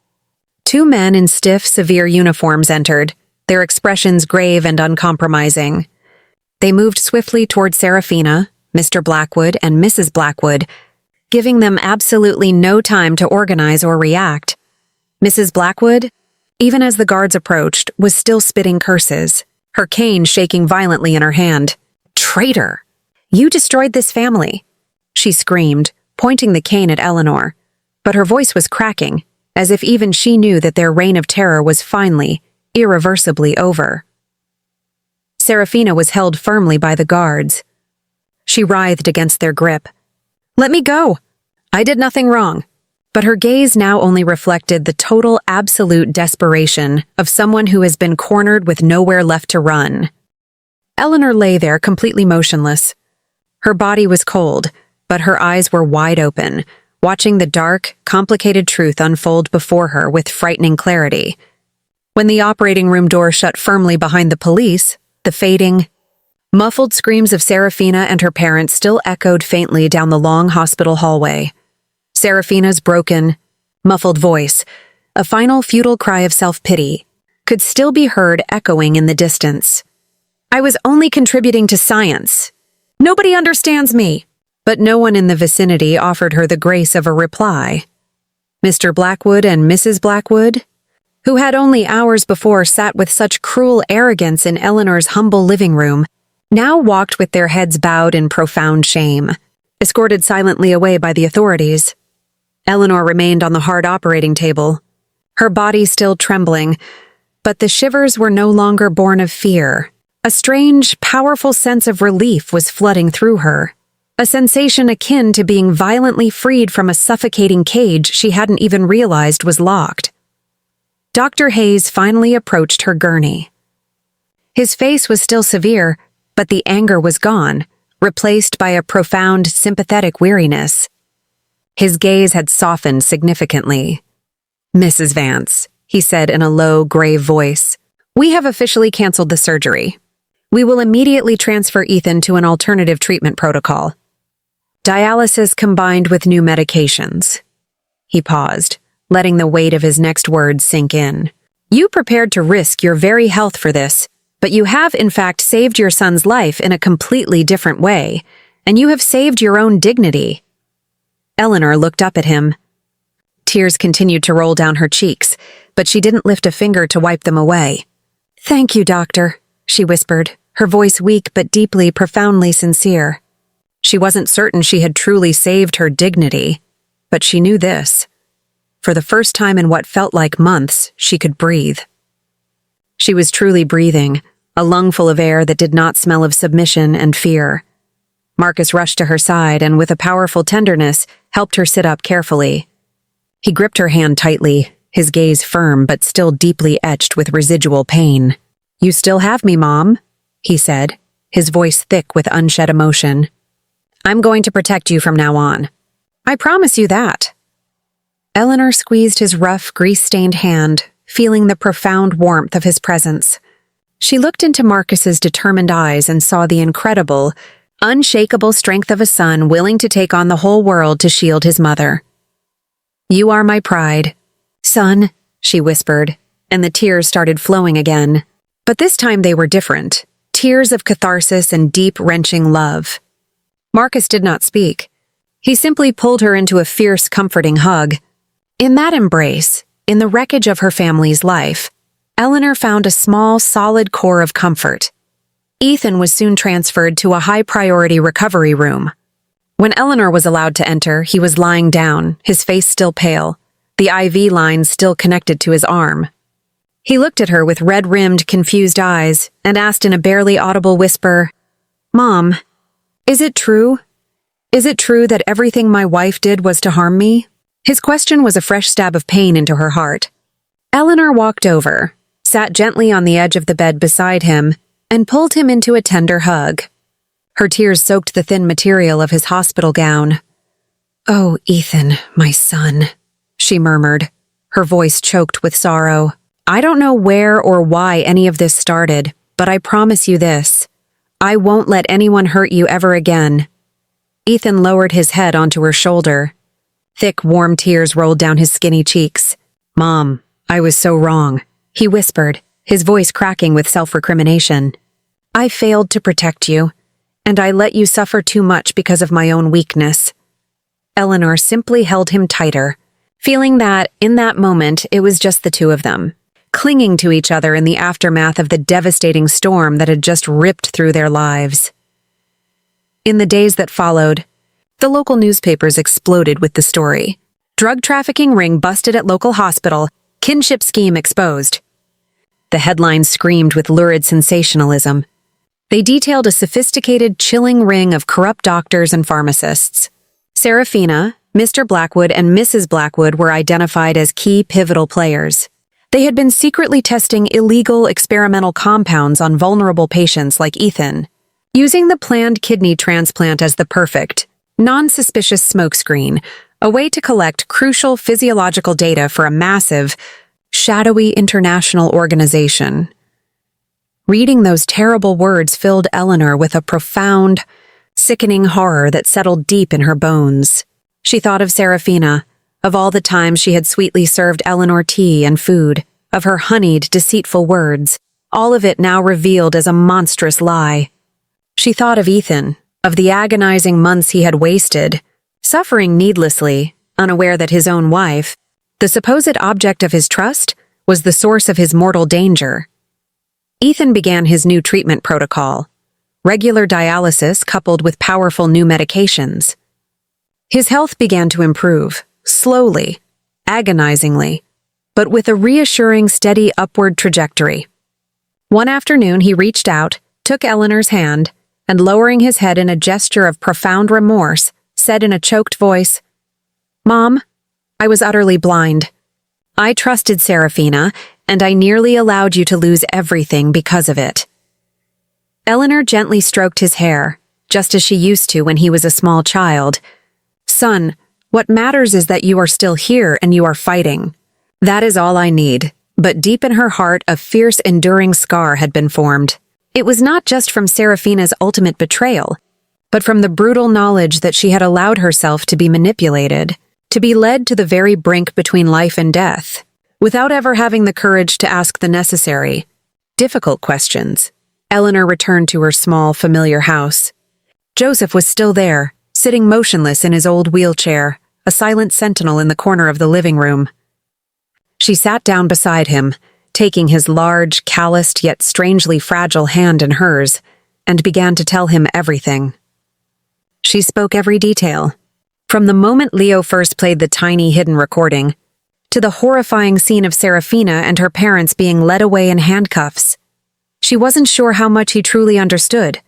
2 men in stiff, severe uniforms entered, their expressions grave and uncompromising. They moved swiftly toward Seraphina, Mr. Blackwood, and Mrs. Blackwood, giving them absolutely no time to organize or react. Mrs. Blackwood, even as the guards approached, was still spitting curses, her cane shaking violently in her hand. "Traitor! You destroyed this family!" she screamed, pointing the cane at Eleanor. But her voice was cracking, as if even she knew that their reign of terror was finally, irreversibly over. Seraphina was held firmly by the guards. She writhed against their grip. "Let me go! I did nothing wrong." But her gaze now only reflected the total, absolute desperation of someone who has been cornered with nowhere left to run. Eleanor lay there completely motionless. Her body was cold, but her eyes were wide open, watching the dark, complicated truth unfold before her with frightening clarity. When the operating room door shut firmly behind the police, the fading, muffled screams of Seraphina and her parents still echoed faintly down the long hospital hallway. Seraphina's broken, muffled voice, a final futile cry of self-pity, could still be heard echoing in the distance. "I was only contributing to science. Nobody understands me." But no one in the vicinity offered her the grace of a reply. Mr. Blackwood and Mrs. Blackwood, who had only hours before sat with such cruel arrogance in Eleanor's humble living room, now walked with their heads bowed in profound shame, escorted silently away by the authorities. Eleanor remained on the hard operating table, her body still trembling, but the shivers were no longer born of fear. A strange, powerful sense of relief was flooding through her, a sensation akin to being violently freed from a suffocating cage she hadn't even realized was locked. Dr. Hayes finally approached her gurney. His face was still severe, but the anger was gone, replaced by a profound, sympathetic weariness. His gaze had softened significantly. "Mrs. Vance," he said in a low, grave voice, We have officially canceled the surgery. We will immediately transfer Ethan to an alternative treatment protocol. Dialysis combined with new medications. He paused, letting the weight of his next words sink in. You prepared to risk your very health for this, but you have in fact saved your son's life in a completely different way, and you have saved your own dignity. Eleanor looked up at him. Tears continued to roll down her cheeks, but she didn't lift a finger to wipe them away. Thank you, doctor, she whispered, her voice weak but deeply, profoundly sincere. She wasn't certain she had truly saved her dignity, but she knew this. For the first time in what felt like months, she could breathe. She was truly breathing, a lungful of air that did not smell of submission and fear. Marcus rushed to her side and, with a powerful tenderness, helped her sit up carefully. He gripped her hand tightly, his gaze firm but still deeply etched with residual pain. You still have me, Mom, he said, his voice thick with unshed emotion. I'm going to protect you from now on. I promise you that. Eleanor squeezed his rough, grease-stained hand, feeling the profound warmth of his presence. She looked into Marcus's determined eyes and saw the incredible, unshakable strength of a son willing to take on the whole world to shield his mother. You are my pride. Son, she whispered, and the tears started flowing again. But this time they were different, tears of catharsis and deep, wrenching love. Marcus did not speak. He simply pulled her into a fierce, comforting hug. In that embrace, in the wreckage of her family's life, Eleanor found a small, solid core of comfort. Ethan was soon transferred to a high-priority recovery room. When Eleanor was allowed to enter, he was lying down, his face still pale, the IV line still connected to his arm. He looked at her with red-rimmed, confused eyes and asked in a barely audible whisper, Mom, is it true? Is it true that everything my wife did was to harm me? His question was a fresh stab of pain into her heart. Eleanor walked over, sat gently on the edge of the bed beside him, and pulled him into a tender hug. Her tears soaked the thin material of his hospital gown. Oh, Ethan, my son, she murmured, her voice choked with sorrow. I don't know where or why any of this started, but I promise you this. I won't let anyone hurt you ever again. Ethan lowered his head onto her shoulder. Thick, warm tears rolled down his skinny cheeks. Mom, I was so wrong, he whispered, his voice cracking with self-recrimination. I failed to protect you, and I let you suffer too much because of my own weakness. Eleanor simply held him tighter, feeling that, in that moment, it was just the two of them, clinging to each other in the aftermath of the devastating storm that had just ripped through their lives. In the days that followed, the local newspapers exploded with the story. Drug trafficking ring busted at local hospital, kinship scheme exposed. The headlines screamed with lurid sensationalism. They detailed a sophisticated, chilling ring of corrupt doctors and pharmacists. Seraphina, Mr. Blackwood, and Mrs. Blackwood were identified as key pivotal players. They had been secretly testing illegal experimental compounds on vulnerable patients like Ethan, using the planned kidney transplant as the perfect, non-suspicious smokescreen, a way to collect crucial physiological data for a massive, shadowy international organization. Reading those terrible words filled Eleanor with a profound, sickening horror that settled deep in her bones. She thought of Seraphina, of all the times she had sweetly served Eleanor tea and food, of her honeyed, deceitful words, all of it now revealed as a monstrous lie. She thought of Ethan, of the agonizing months he had wasted, suffering needlessly, unaware that his own wife, the supposed object of his trust, was the source of his mortal danger. Ethan began his new treatment protocol, regular dialysis coupled with powerful new medications. His health began to improve, slowly, agonizingly, but with a reassuring, steady upward trajectory. One afternoon he reached out, took Eleanor's hand, and lowering his head in a gesture of profound remorse, said in a choked voice, Mom, I was utterly blind. I trusted Seraphina, and I nearly allowed you to lose everything because of it. Eleanor gently stroked his hair, just as she used to when he was a small child. Son, what matters is that you are still here and you are fighting. That is all I need. But deep in her heart, a fierce, enduring scar had been formed. It was not just from Seraphina's ultimate betrayal, but from the brutal knowledge that she had allowed herself to be manipulated, to be led to the very brink between life and death, without ever having the courage to ask the necessary, difficult questions. Eleanor returned to her small, familiar house. Joseph was still there, sitting motionless in his old wheelchair, a silent sentinel in the corner of the living room. She sat down beside him, taking his large, calloused yet strangely fragile hand in hers, and began to tell him everything. She spoke every detail, from the moment Leo first played the tiny hidden recording, to the horrifying scene of Seraphina and her parents being led away in handcuffs. She wasn't sure how much he truly understood,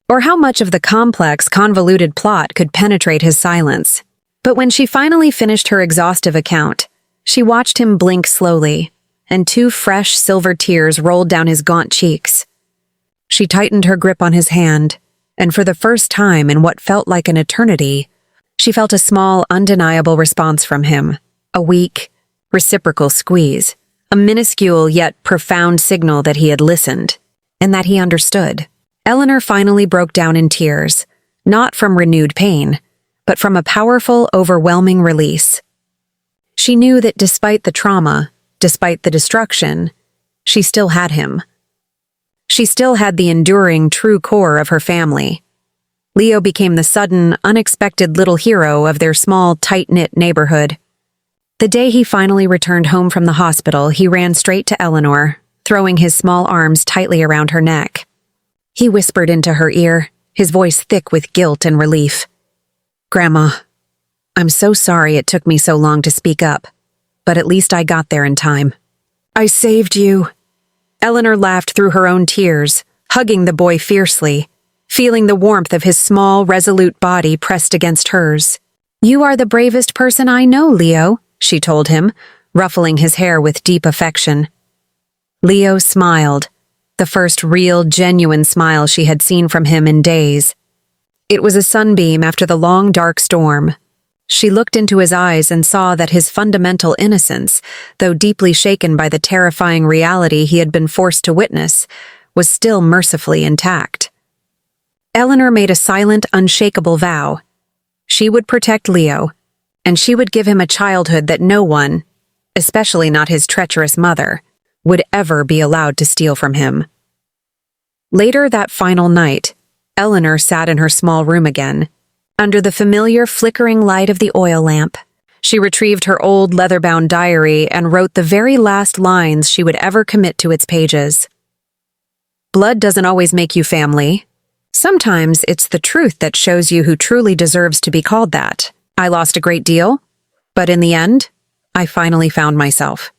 or how much of the complex, convoluted plot could penetrate his silence. But when she finally finished her exhaustive account, she watched him blink slowly, and 2 fresh silver tears rolled down his gaunt cheeks. She tightened her grip on his hand, and for the first time in what felt like an eternity, she felt a small, undeniable response from him, a weak, reciprocal squeeze, a minuscule yet profound signal that he had listened, and that he understood. Eleanor finally broke down in tears, not from renewed pain, but from a powerful, overwhelming release. She knew that despite the trauma, despite the destruction, she still had him. She still had the enduring, true core of her family. Leo became the sudden, unexpected little hero of their small, tight-knit neighborhood. The day he finally returned home from the hospital, he ran straight to Eleanor, throwing his small arms tightly around her neck. He whispered into her ear, his voice thick with guilt and relief. "Grandma, I'm so sorry it took me so long to speak up, but at least I got there in time. I saved you." Eleanor laughed through her own tears, hugging the boy fiercely, feeling the warmth of his small, resolute body pressed against hers. "You are the bravest person I know, Leo," she told him, ruffling his hair with deep affection. Leo smiled, the first real, genuine smile she had seen from him in days. It was a sunbeam after the long, dark storm. She looked into his eyes and saw that his fundamental innocence, though deeply shaken by the terrifying reality he had been forced to witness, was still mercifully intact. Eleanor made a silent, unshakable vow. She would protect Leo, and she would give him a childhood that no one, especially not his treacherous mother, would ever be allowed to steal from him. Later that final night, Eleanor sat in her small room again. Under the familiar flickering light of the oil lamp, she retrieved her old leather-bound diary and wrote the very last lines she would ever commit to its pages. "Blood doesn't always make you family. Sometimes it's the truth that shows you who truly deserves to be called that. I lost a great deal, but in the end, I finally found myself."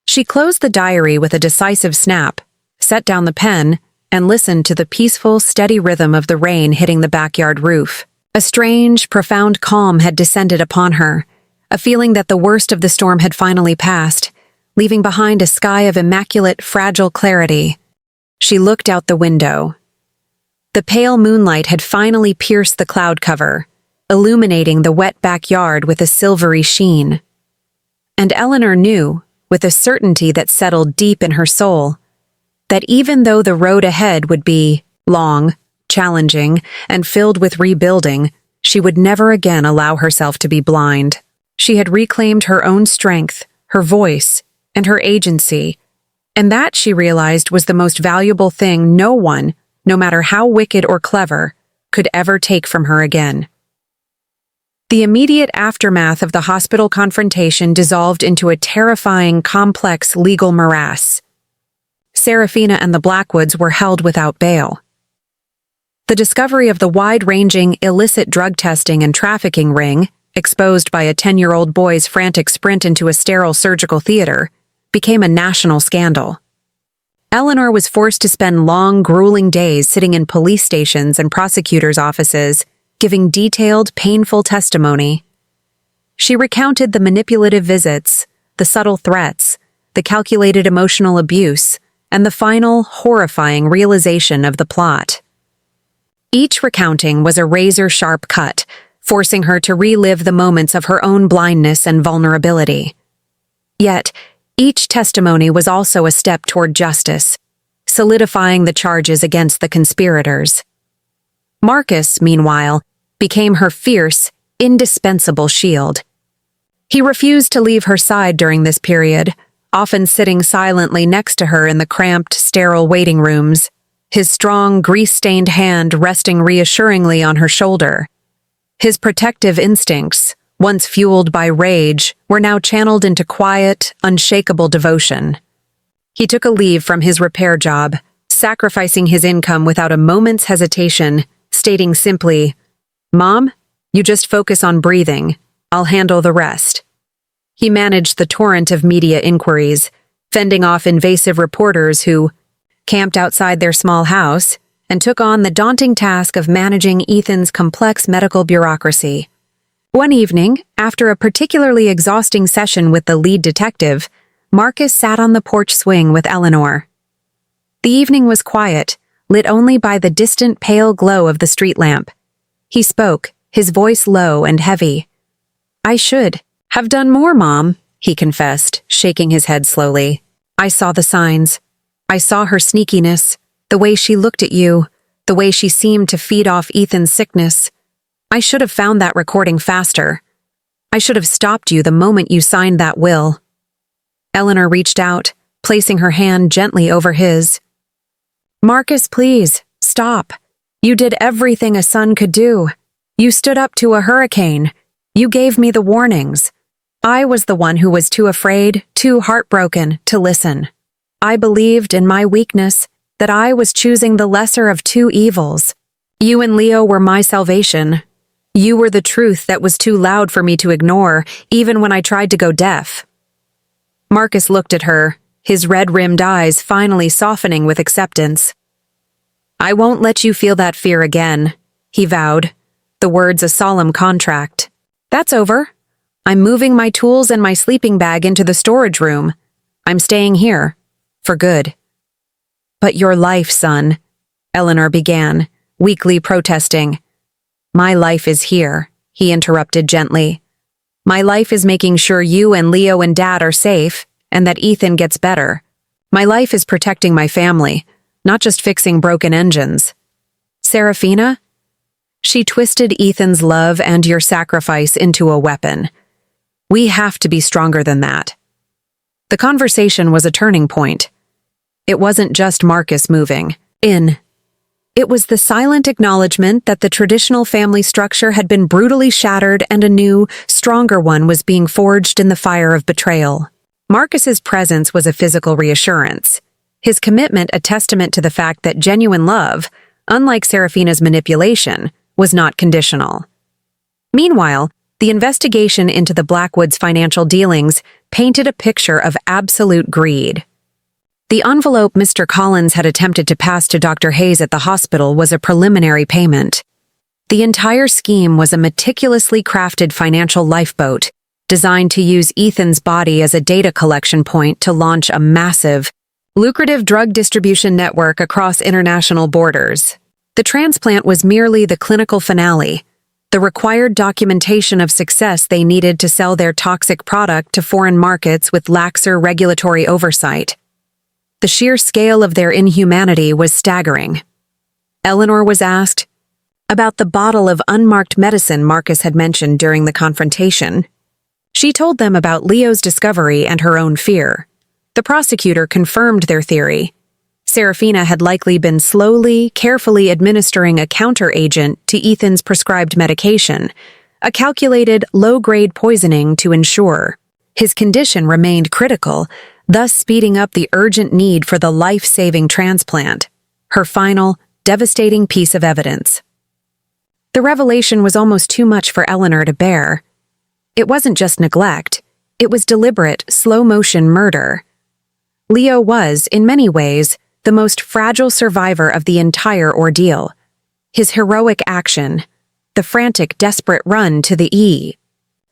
She closed the diary with a decisive snap, set down the pen, and listened to the peaceful, steady rhythm of the rain hitting the backyard roof. A strange, profound calm had descended upon her, a feeling that the worst of the storm had finally passed, leaving behind a sky of immaculate, fragile clarity. She looked out the window. The pale moonlight had finally pierced the cloud cover, illuminating the wet backyard with a silvery sheen. And Eleanor knew, with a certainty that settled deep in her soul, that even though the road ahead would be long, challenging, and filled with rebuilding, she would never again allow herself to be blind. She had reclaimed her own strength, her voice, and her agency, and that, she realized, was the most valuable thing no one, no matter how wicked or clever, could ever take from her again. The immediate aftermath of the hospital confrontation dissolved into a terrifying, complex legal morass. Seraphina and the Blackwoods were held without bail. The discovery of the wide-ranging illicit drug testing and trafficking ring, exposed by a 10-year-old boy's frantic sprint into a sterile surgical theater, became a national scandal. Eleanor was forced to spend long, grueling days sitting in police stations and prosecutors' offices, giving detailed, painful testimony. She recounted the manipulative visits, the subtle threats, the calculated emotional abuse, and the final, horrifying realization of the plot. Each recounting was a razor-sharp cut, forcing her to relive the moments of her own blindness and vulnerability. Yet, Each testimony was also a step toward justice, solidifying the charges against the conspirators. Marcus, meanwhile, became her fierce, indispensable shield. He refused to leave her side during this period, often sitting silently next to her in the cramped, sterile waiting rooms, his strong, grease-stained hand resting reassuringly on her shoulder. His protective instincts, once fueled by rage, were now channeled into quiet, unshakable devotion. He took a leave from his repair job, sacrificing his income without a moment's hesitation, stating simply, "Mom, you just focus on breathing. I'll handle the rest." He managed the torrent of media inquiries, fending off invasive reporters who camped outside their small house and took on the daunting task of managing Ethan's complex medical bureaucracy. One evening, after a particularly exhausting session with the lead detective, Marcus sat on the porch swing with Eleanor. The evening was quiet, lit only by the distant pale glow of the street lamp. He spoke, his voice low and heavy. "I should have done more, Mom," he confessed, shaking his head slowly. "I saw the signs. I saw her sneakiness, the way she looked at you, the way she seemed to feed off Ethan's sickness. I should have found that recording faster. I should have stopped you the moment you signed that will." Eleanor reached out, placing her hand gently over his. "Marcus, please, stop. You did everything a son could do. You stood up to a hurricane. You gave me the warnings. I was the one who was too afraid, too heartbroken to listen. I believed in my weakness, that I was choosing the lesser of two evils. You and Leo were my salvation. You were the truth that was too loud for me to ignore, even when I tried to go deaf." Marcus looked at her, his red-rimmed eyes finally softening with acceptance. "I won't let you feel that fear again," he vowed, the words a solemn contract. "That's over. I'm moving my tools and my sleeping bag into the storage room. I'm staying here. For good." "But your life, son," Eleanor began, weakly protesting. "My life is here," he interrupted gently. "My life is making sure you and Leo and Dad are safe, and that Ethan gets better. My life is protecting my family, not just fixing broken engines. Seraphina?" She twisted Ethan's love and your sacrifice into a weapon. "We have to be stronger than that." The conversation was a turning point. It wasn't just Marcus moving in. It was the silent acknowledgement that the traditional family structure had been brutally shattered and a new, stronger one was being forged in the fire of betrayal. Marcus's presence was a physical reassurance, his commitment a testament to the fact that genuine love, unlike Seraphina's manipulation, was not conditional. Meanwhile, the investigation into the Blackwoods' financial dealings painted a picture of absolute greed. The envelope Mr. Collins had attempted to pass to Dr. Hayes at the hospital was a preliminary payment. The entire scheme was a meticulously crafted financial lifeboat, designed to use Ethan's body as a data collection point to launch a massive, lucrative drug distribution network across international borders. The transplant was merely the clinical finale, the required documentation of success they needed to sell their toxic product to foreign markets with laxer regulatory oversight. The sheer scale of their inhumanity was staggering. Eleanor was asked about the bottle of unmarked medicine Marcus had mentioned during the confrontation. She told them about Leo's discovery and her own fear. The prosecutor confirmed their theory. Seraphina had likely been slowly, carefully administering a counteragent to Ethan's prescribed medication, a calculated, low-grade poisoning to ensure his condition remained critical, thus speeding up the urgent need for the life-saving transplant, her final, devastating piece of evidence. The revelation was almost too much for Eleanor to bear. It wasn't just neglect, it was deliberate, slow-motion murder. Leo was, in many ways, the most fragile survivor of the entire ordeal. His heroic action, the frantic, desperate run to the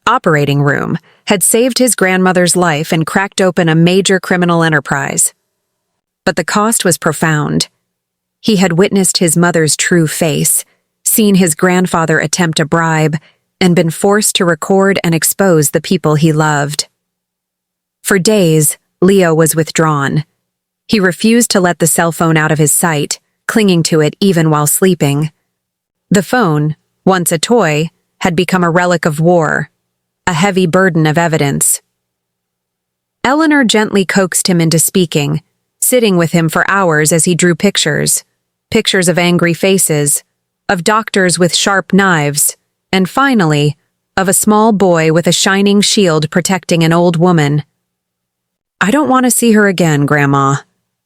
operating room, had saved his grandmother's life and cracked open a major criminal enterprise. But the cost was profound. He had witnessed his mother's true face, seen his grandfather attempt a bribe, and been forced to record and expose the people he loved. For days, Leo was withdrawn. He refused to let the cell phone out of his sight, clinging to it even while sleeping. The phone, once a toy, had become a relic of war, a heavy burden of evidence. Eleanor gently coaxed him into speaking, sitting with him for hours as he drew pictures of angry faces, of doctors with sharp knives, and finally, of a small boy with a shining shield protecting an old woman. "I don't want to see her again, Grandma,"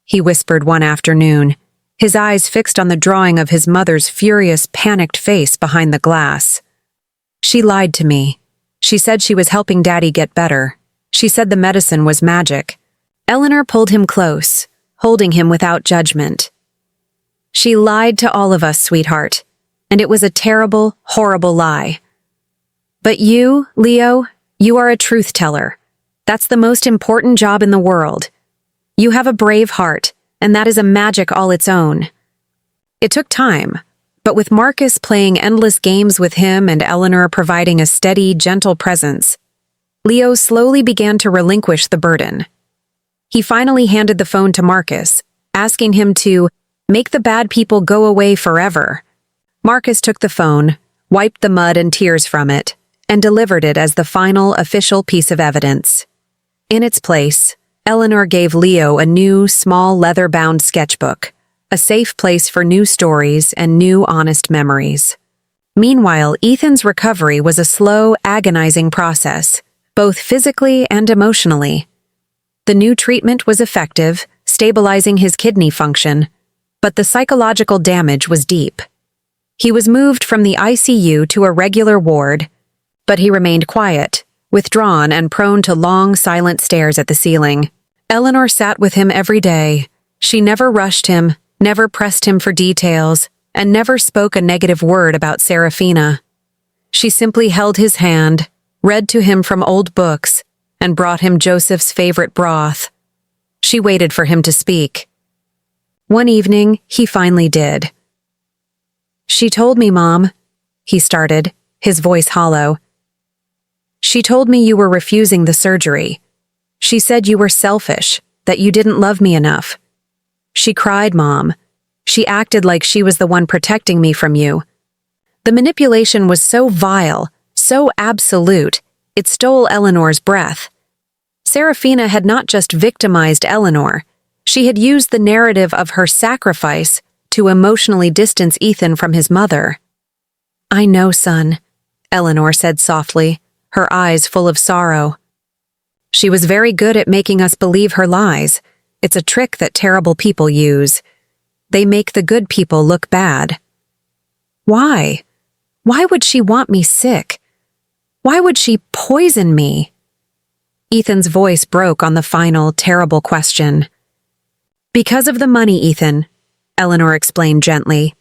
he whispered one afternoon, his eyes fixed on the drawing of his mother's furious, panicked face behind the glass. "She lied to me. She said she was helping Daddy get better. She said the medicine was magic." Eleanor pulled him close, holding him without judgment. "She lied to all of us, sweetheart, and it was a terrible, horrible lie. But you, Leo, you are a truth teller. That's the most important job in the world. You have a brave heart, and that is a magic all its own." It took time, but with Marcus playing endless games with him and Eleanor providing a steady, gentle presence, Leo slowly began to relinquish the burden. He finally handed the phone to Marcus, asking him to make the bad people go away forever. Marcus took the phone, wiped the mud and tears from it, and delivered it as the final official piece of evidence. In its place, Eleanor gave Leo a new, small leather-bound sketchbook, a safe place for new stories and new honest memories. Meanwhile, Ethan's recovery was a slow, agonizing process, both physically and emotionally. The new treatment was effective, stabilizing his kidney function, but the psychological damage was deep. He was moved from the ICU to a regular ward, but he remained quiet, withdrawn and prone to long, silent stares at the ceiling. Eleanor sat with him every day. She never rushed him, never pressed him for details, and never spoke a negative word about Seraphina. She simply held his hand, read to him from old books, and brought him Joseph's favorite broth. She waited for him to speak. One evening, he finally did. "She told me, Mom," he started, his voice hollow. "She told me you were refusing the surgery. She said you were selfish, that you didn't love me enough. She cried, Mom. She acted like she was the one protecting me from you. The manipulation was so vile, so absolute, it stole Eleanor's breath. Seraphina had not just victimized Eleanor, she had used the narrative of her sacrifice to emotionally distance Ethan from his mother." "I know, son," Eleanor said softly, her eyes full of sorrow. "She was very good at making us believe her lies. It's a trick that terrible people use. They make the good people look bad." "Why? Why would she want me sick? Why would she poison me?" Ethan's voice broke on the final, terrible question. "Because of the money, Ethan," Eleanor explained gently.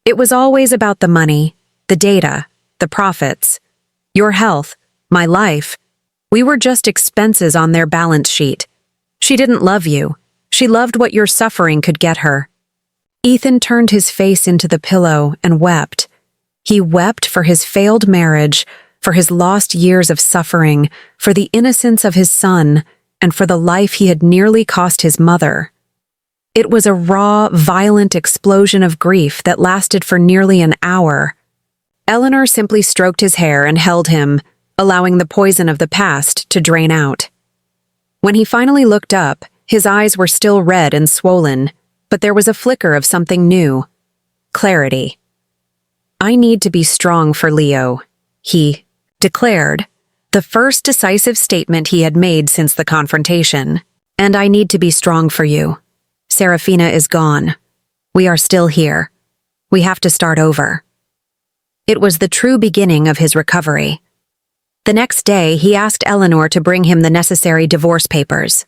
"It was always about the money, the data, the profits. Your health, my life. We were just expenses on their balance sheet. She didn't love you. She loved what your suffering could get her." Ethan turned his face into the pillow and wept. He wept for his failed marriage, for his lost years of suffering, for the innocence of his son, and for the life he had nearly cost his mother. It was a raw, violent explosion of grief that lasted for nearly an hour. Eleanor simply stroked his hair and held him, allowing the poison of the past to drain out. When he finally looked up, his eyes were still red and swollen, but there was a flicker of something new. Clarity. "I need to be strong for Leo," he declared, the first decisive statement he had made since the confrontation. "And I need to be strong for you. Seraphina is gone. We are still here. We have to start over." It was the true beginning of his recovery. The next day, he asked Eleanor to bring him the necessary divorce papers.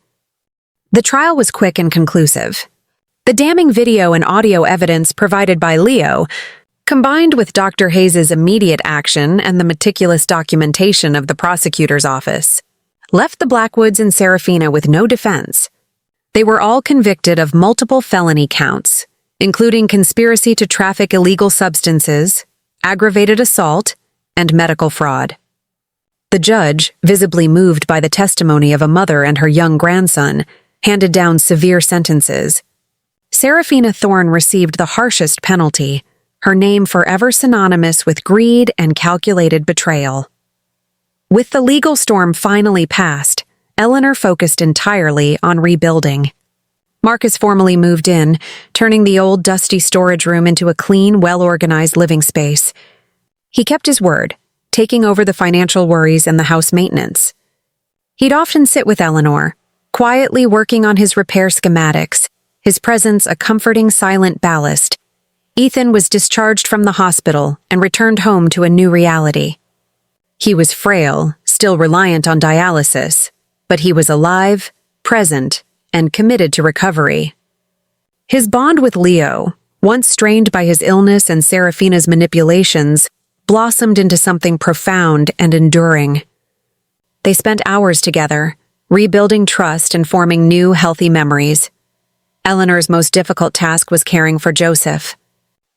The trial was quick and conclusive. The damning video and audio evidence provided by Leo, combined with Dr. Hayes's immediate action and the meticulous documentation of the prosecutor's office, left the Blackwoods and Seraphina with no defense. They were all convicted of multiple felony counts, including conspiracy to traffic illegal substances, aggravated assault, and medical fraud. The judge, visibly moved by the testimony of a mother and her young grandson, handed down severe sentences. Seraphina Thorne received the harshest penalty, her name forever synonymous with greed and calculated betrayal. With the legal storm finally past, Eleanor focused entirely on rebuilding. Marcus formally moved in, turning the old dusty storage room into a clean, well-organized living space. He kept his word, taking over the financial worries and the house maintenance. He'd often sit with Eleanor, quietly working on his repair schematics, his presence a comforting silent ballast. Ethan was discharged from the hospital and returned home to a new reality. He was frail, still reliant on dialysis, but he was alive, present, and committed to recovery. His bond with Leo, once strained by his illness and Seraphina's manipulations, blossomed into something profound and enduring. They spent hours together, rebuilding trust and forming new, healthy memories. Eleanor's most difficult task was caring for Joseph.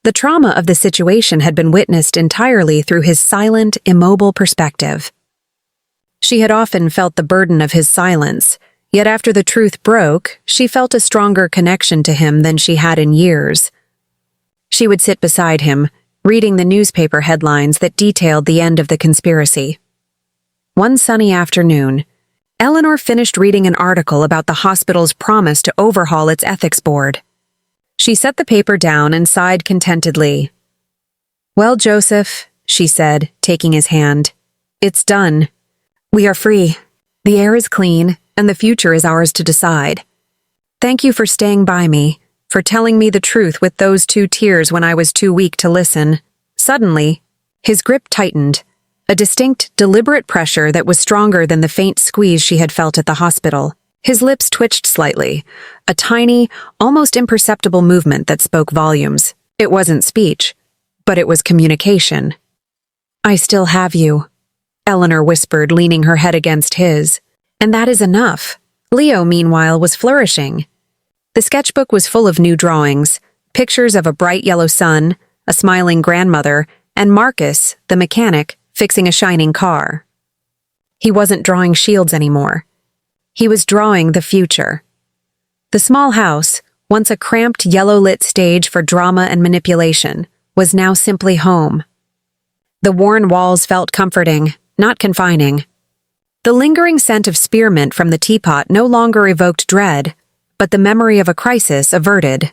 The trauma of the situation had been witnessed entirely through his silent, immobile perspective. She had often felt the burden of his silence, yet after the truth broke, she felt a stronger connection to him than she had in years. She would sit beside him, reading the newspaper headlines that detailed the end of the conspiracy. One sunny afternoon, Eleanor finished reading an article about the hospital's promise to overhaul its ethics board. She set the paper down and sighed contentedly. "Well, Joseph," she said, taking his hand, "it's done. We are free. The air is clean, and the future is ours to decide. Thank you for staying by me, for telling me the truth with those 2 tears when I was too weak to listen." Suddenly, his grip tightened, a distinct, deliberate pressure that was stronger than the faint squeeze she had felt at the hospital. His lips twitched slightly, a tiny, almost imperceptible movement that spoke volumes. It wasn't speech, but it was communication. "I still have you," Eleanor whispered, leaning her head against his. "And that is enough." Leo, meanwhile, was flourishing. The sketchbook was full of new drawings, pictures of a bright yellow sun, a smiling grandmother, and Marcus, the mechanic, fixing a shining car. He wasn't drawing shields anymore. He was drawing the future. The small house, once a cramped yellow-lit stage for drama and manipulation, was now simply home. The worn walls felt comforting, not confining. The lingering scent of spearmint from the teapot no longer evoked dread, but the memory of a crisis averted.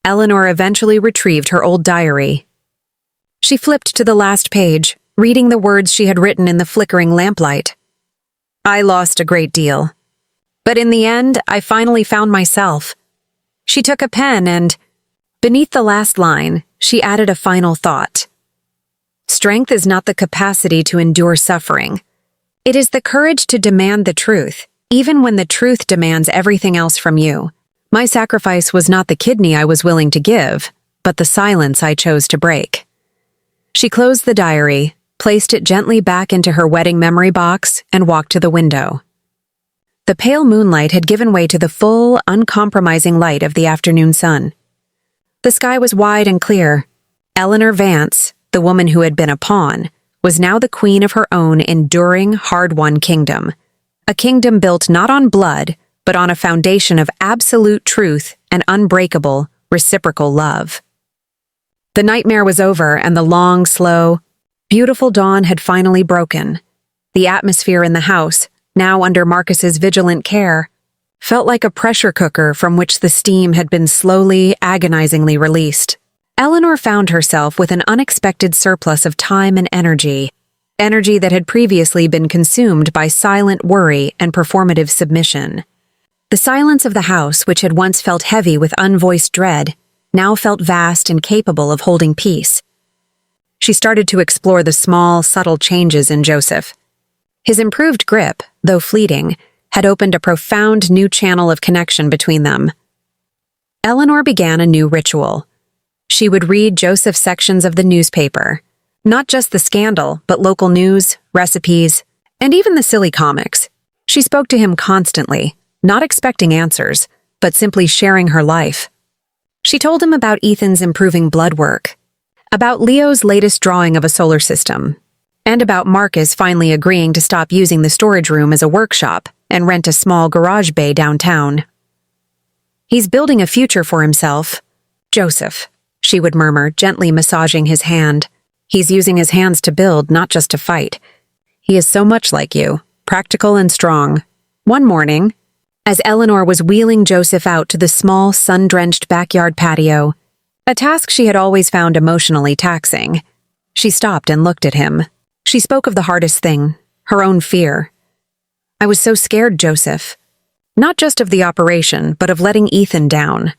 Eleanor eventually retrieved her old diary. She flipped to the last page, reading the words she had written in the flickering lamplight. "I lost a great deal. But in the end, I finally found myself." She took a pen and, beneath the last line, she added a final thought. "Strength is not the capacity to endure suffering. It is the courage to demand the truth, even when the truth demands everything else from you. My sacrifice was not the kidney I was willing to give, but the silence I chose to break." She closed the diary, placed it gently back into her wedding memory box, and walked to the window. The pale moonlight had given way to the full, uncompromising light of the afternoon sun. The sky was wide and clear. Eleanor Vance, the woman who had been a pawn, was now the queen of her own enduring, hard-won kingdom. A kingdom built not on blood, but on a foundation of absolute truth and unbreakable, reciprocal love. The nightmare was over, and the long, slow, beautiful dawn had finally broken. The atmosphere in the house, now under Marcus's vigilant care, felt like a pressure cooker from which the steam had been slowly, agonizingly released. Eleanor found herself with an unexpected surplus of time and energy that had previously been consumed by silent worry and performative submission. The silence of the house, which had once felt heavy with unvoiced dread, now felt vast and capable of holding peace. She started to explore the small, subtle changes in Joseph. His improved grip, though fleeting, had opened a profound new channel of connection between them. Eleanor began a new ritual. She would read Joseph's sections of the newspaper, not just the scandal, but local news, recipes, and even the silly comics. She spoke to him constantly, not expecting answers, but simply sharing her life. She told him about Ethan's improving blood work, about Leo's latest drawing of a solar system, and about Marcus finally agreeing to stop using the storage room as a workshop and rent a small garage bay downtown. He's building a future for himself. Joseph, she would murmur, gently massaging his hand. He's using his hands to build, not just to fight. He is so much like you, practical and strong. One morning, as Eleanor was wheeling Joseph out to the small, sun-drenched backyard patio, a task she had always found emotionally taxing, she stopped and looked at him. She spoke of the hardest thing, her own fear. I was so scared, Joseph. Not just of the operation, but of letting Ethan down.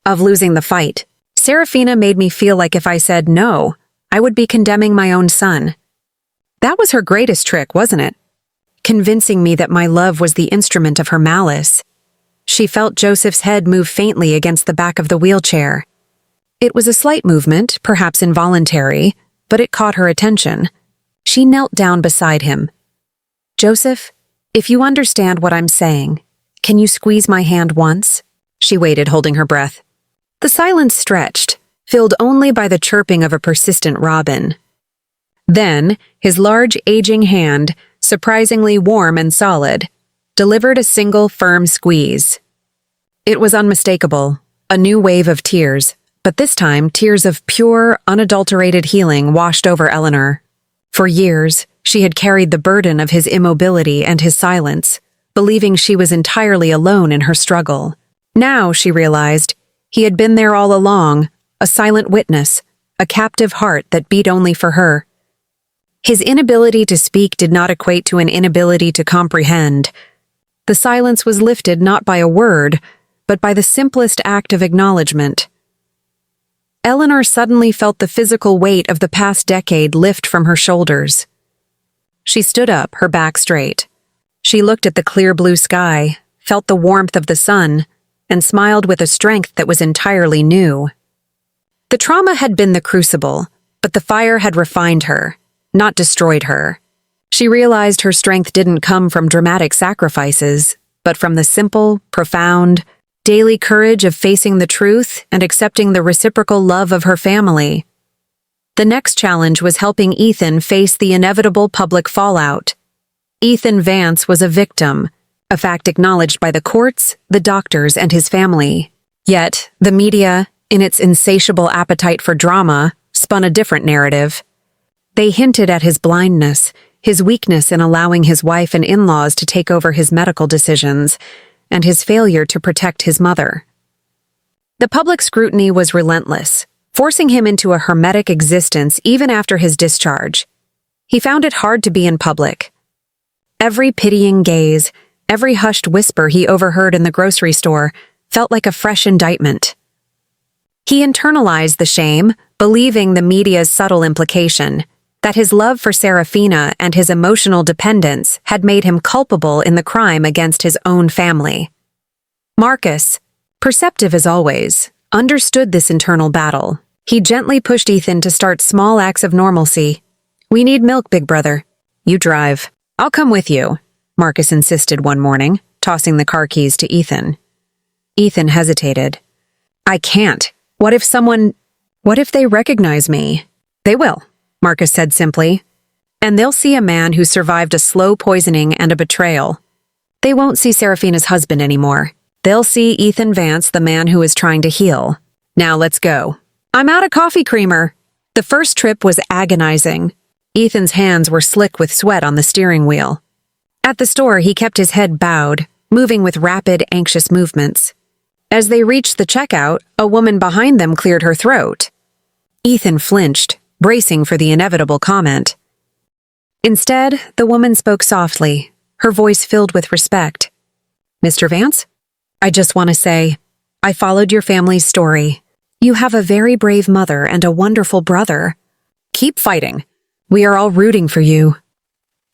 Of losing the fight. Seraphina made me feel like if I said no, I would be condemning my own son. That was her greatest trick, wasn't it? Convincing me that my love was the instrument of her malice. She felt Joseph's head move faintly against the back of the wheelchair. It was a slight movement, perhaps involuntary, but it caught her attention. She knelt down beside him. Joseph, if you understand what I'm saying, can you squeeze my hand once? She waited, holding her breath. The silence stretched, filled only by the chirping of a persistent robin. Then, his large, aging hand, surprisingly warm and solid, delivered a single firm squeeze. It was unmistakable, a new wave of tears, but this time tears of pure, unadulterated healing washed over Eleanor. For years, she had carried the burden of his immobility and his silence, believing she was entirely alone in her struggle. Now, she realized, he had been there all along, a silent witness, a captive heart that beat only for her. His inability to speak did not equate to an inability to comprehend. The silence was lifted not by a word, but by the simplest act of acknowledgement. Eleanor suddenly felt the physical weight of the past decade lift from her shoulders. She stood up, her back straight. She looked at the clear blue sky, felt the warmth of the sun, and smiled with a strength that was entirely new. The trauma had been the crucible, but the fire had refined her, not destroyed her. She realized her strength didn't come from dramatic sacrifices, but from the simple, profound, daily courage of facing the truth and accepting the reciprocal love of her family. The next challenge was helping Ethan face the inevitable public fallout. Ethan Vance was a victim, a fact acknowledged by the courts, the doctors, and his family. Yet, the media, in its insatiable appetite for drama, spun a different narrative. They hinted at his blindness, his weakness in allowing his wife and in-laws to take over his medical decisions, and his failure to protect his mother. The public scrutiny was relentless, forcing him into a hermetic existence even after his discharge. He found it hard to be in public. Every pitying gaze, every hushed whisper he overheard in the grocery store felt like a fresh indictment. He internalized the shame, believing the media's subtle implication, that his love for Seraphina and his emotional dependence had made him culpable in the crime against his own family. Marcus, perceptive as always, understood this internal battle. He gently pushed Ethan to start small acts of normalcy. "We need milk, big brother. You drive." "I'll come with you," Marcus insisted one morning, tossing the car keys to Ethan. Ethan hesitated. "I can't. What if they recognize me?" "They will," Marcus said simply. "And they'll see a man who survived a slow poisoning and a betrayal. They won't see Seraphina's husband anymore. They'll see Ethan Vance, the man who is trying to heal. Now let's go." "I'm out of coffee creamer." The first trip was agonizing. Ethan's hands were slick with sweat on the steering wheel. At the store, he kept his head bowed, moving with rapid, anxious movements. As they reached the checkout, a woman behind them cleared her throat. Ethan flinched, bracing for the inevitable comment. Instead, the woman spoke softly, her voice filled with respect. "Mr. Vance? I just want to say, I followed your family's story. You have a very brave mother and a wonderful brother. Keep fighting. We are all rooting for you."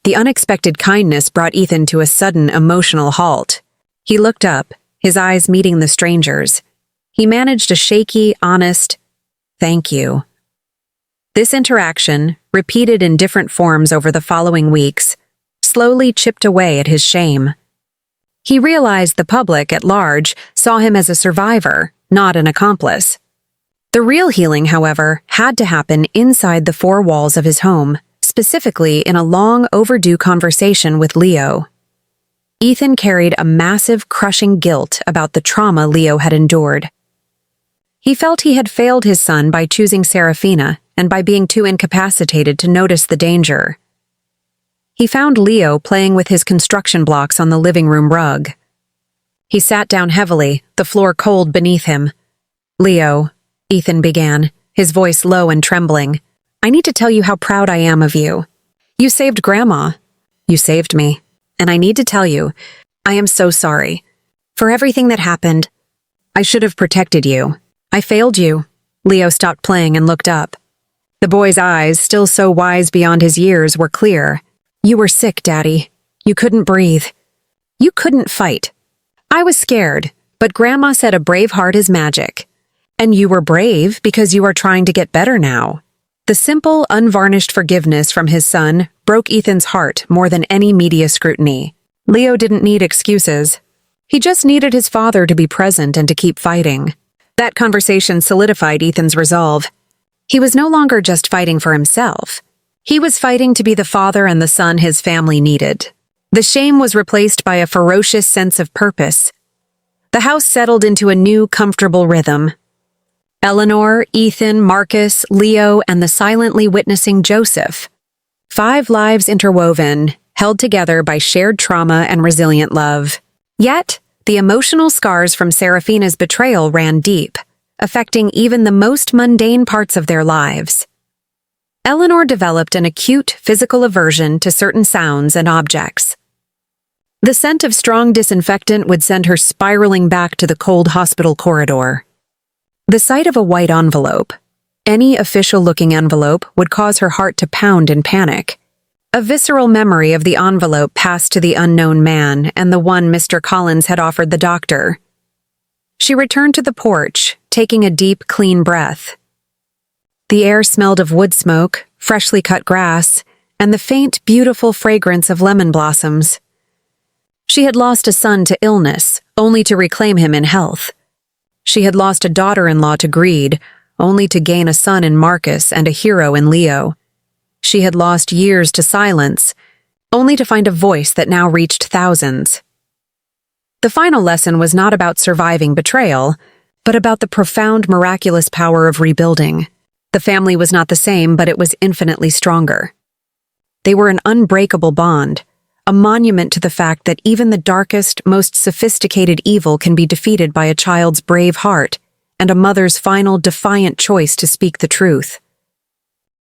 The unexpected kindness brought Ethan to a sudden emotional halt. He looked up, his eyes meeting the stranger's. He managed a shaky, honest, "Thank you." This interaction, repeated in different forms over the following weeks, slowly chipped away at his shame. He realized the public at large saw him as a survivor, not an accomplice. The real healing, however, had to happen inside the four walls of his home, specifically in a long overdue conversation with Leo. Ethan carried a massive, crushing guilt about the trauma Leo had endured. He felt he had failed his son by choosing Seraphina and by being too incapacitated to notice the danger. He found Leo playing with his construction blocks on the living room rug. He sat down heavily, the floor cold beneath him. "Leo," Ethan began, his voice low and trembling, "I need to tell you how proud I am of you. You saved Grandma. You saved me. And I need to tell you, I am so sorry. For everything that happened, I should have protected you. I failed you." Leo stopped playing and looked up. The boy's eyes, still so wise beyond his years, were clear. "You were sick, Daddy. You couldn't breathe. You couldn't fight. I was scared, but Grandma said a brave heart is magic. And you were brave because you are trying to get better now." The simple, unvarnished forgiveness from his son broke Ethan's heart more than any media scrutiny. Leo didn't need excuses. He just needed his father to be present and to keep fighting. That conversation solidified Ethan's resolve. He was no longer just fighting for himself. He was fighting to be the father and the son his family needed. The shame was replaced by a ferocious sense of purpose. The house settled into a new, comfortable rhythm. Eleanor, Ethan, Marcus, Leo, and the silently witnessing Joseph. 5 lives interwoven, held together by shared trauma and resilient love. Yet, the emotional scars from Seraphina's betrayal ran deep, affecting even the most mundane parts of their lives. Eleanor developed an acute physical aversion to certain sounds and objects. The scent of strong disinfectant would send her spiraling back to the cold hospital corridor. The sight of a white envelope, any official-looking envelope, would cause her heart to pound in panic. A visceral memory of the envelope passed to the unknown man and the one Mr. Collins had offered the doctor. She returned to the porch, taking a deep, clean breath. The air smelled of wood smoke, freshly cut grass, and the faint, beautiful fragrance of lemon blossoms. She had lost a son to illness, only to reclaim him in health. She had lost a daughter-in-law to greed, only to gain a son in Marcus and a hero in Leo. She had lost years to silence, only to find a voice that now reached thousands. The final lesson was not about surviving betrayal, but about the profound, miraculous power of rebuilding. The family was not the same, but it was infinitely stronger. They were an unbreakable bond, a monument to the fact that even the darkest, most sophisticated evil can be defeated by a child's brave heart and a mother's final defiant choice to speak the truth.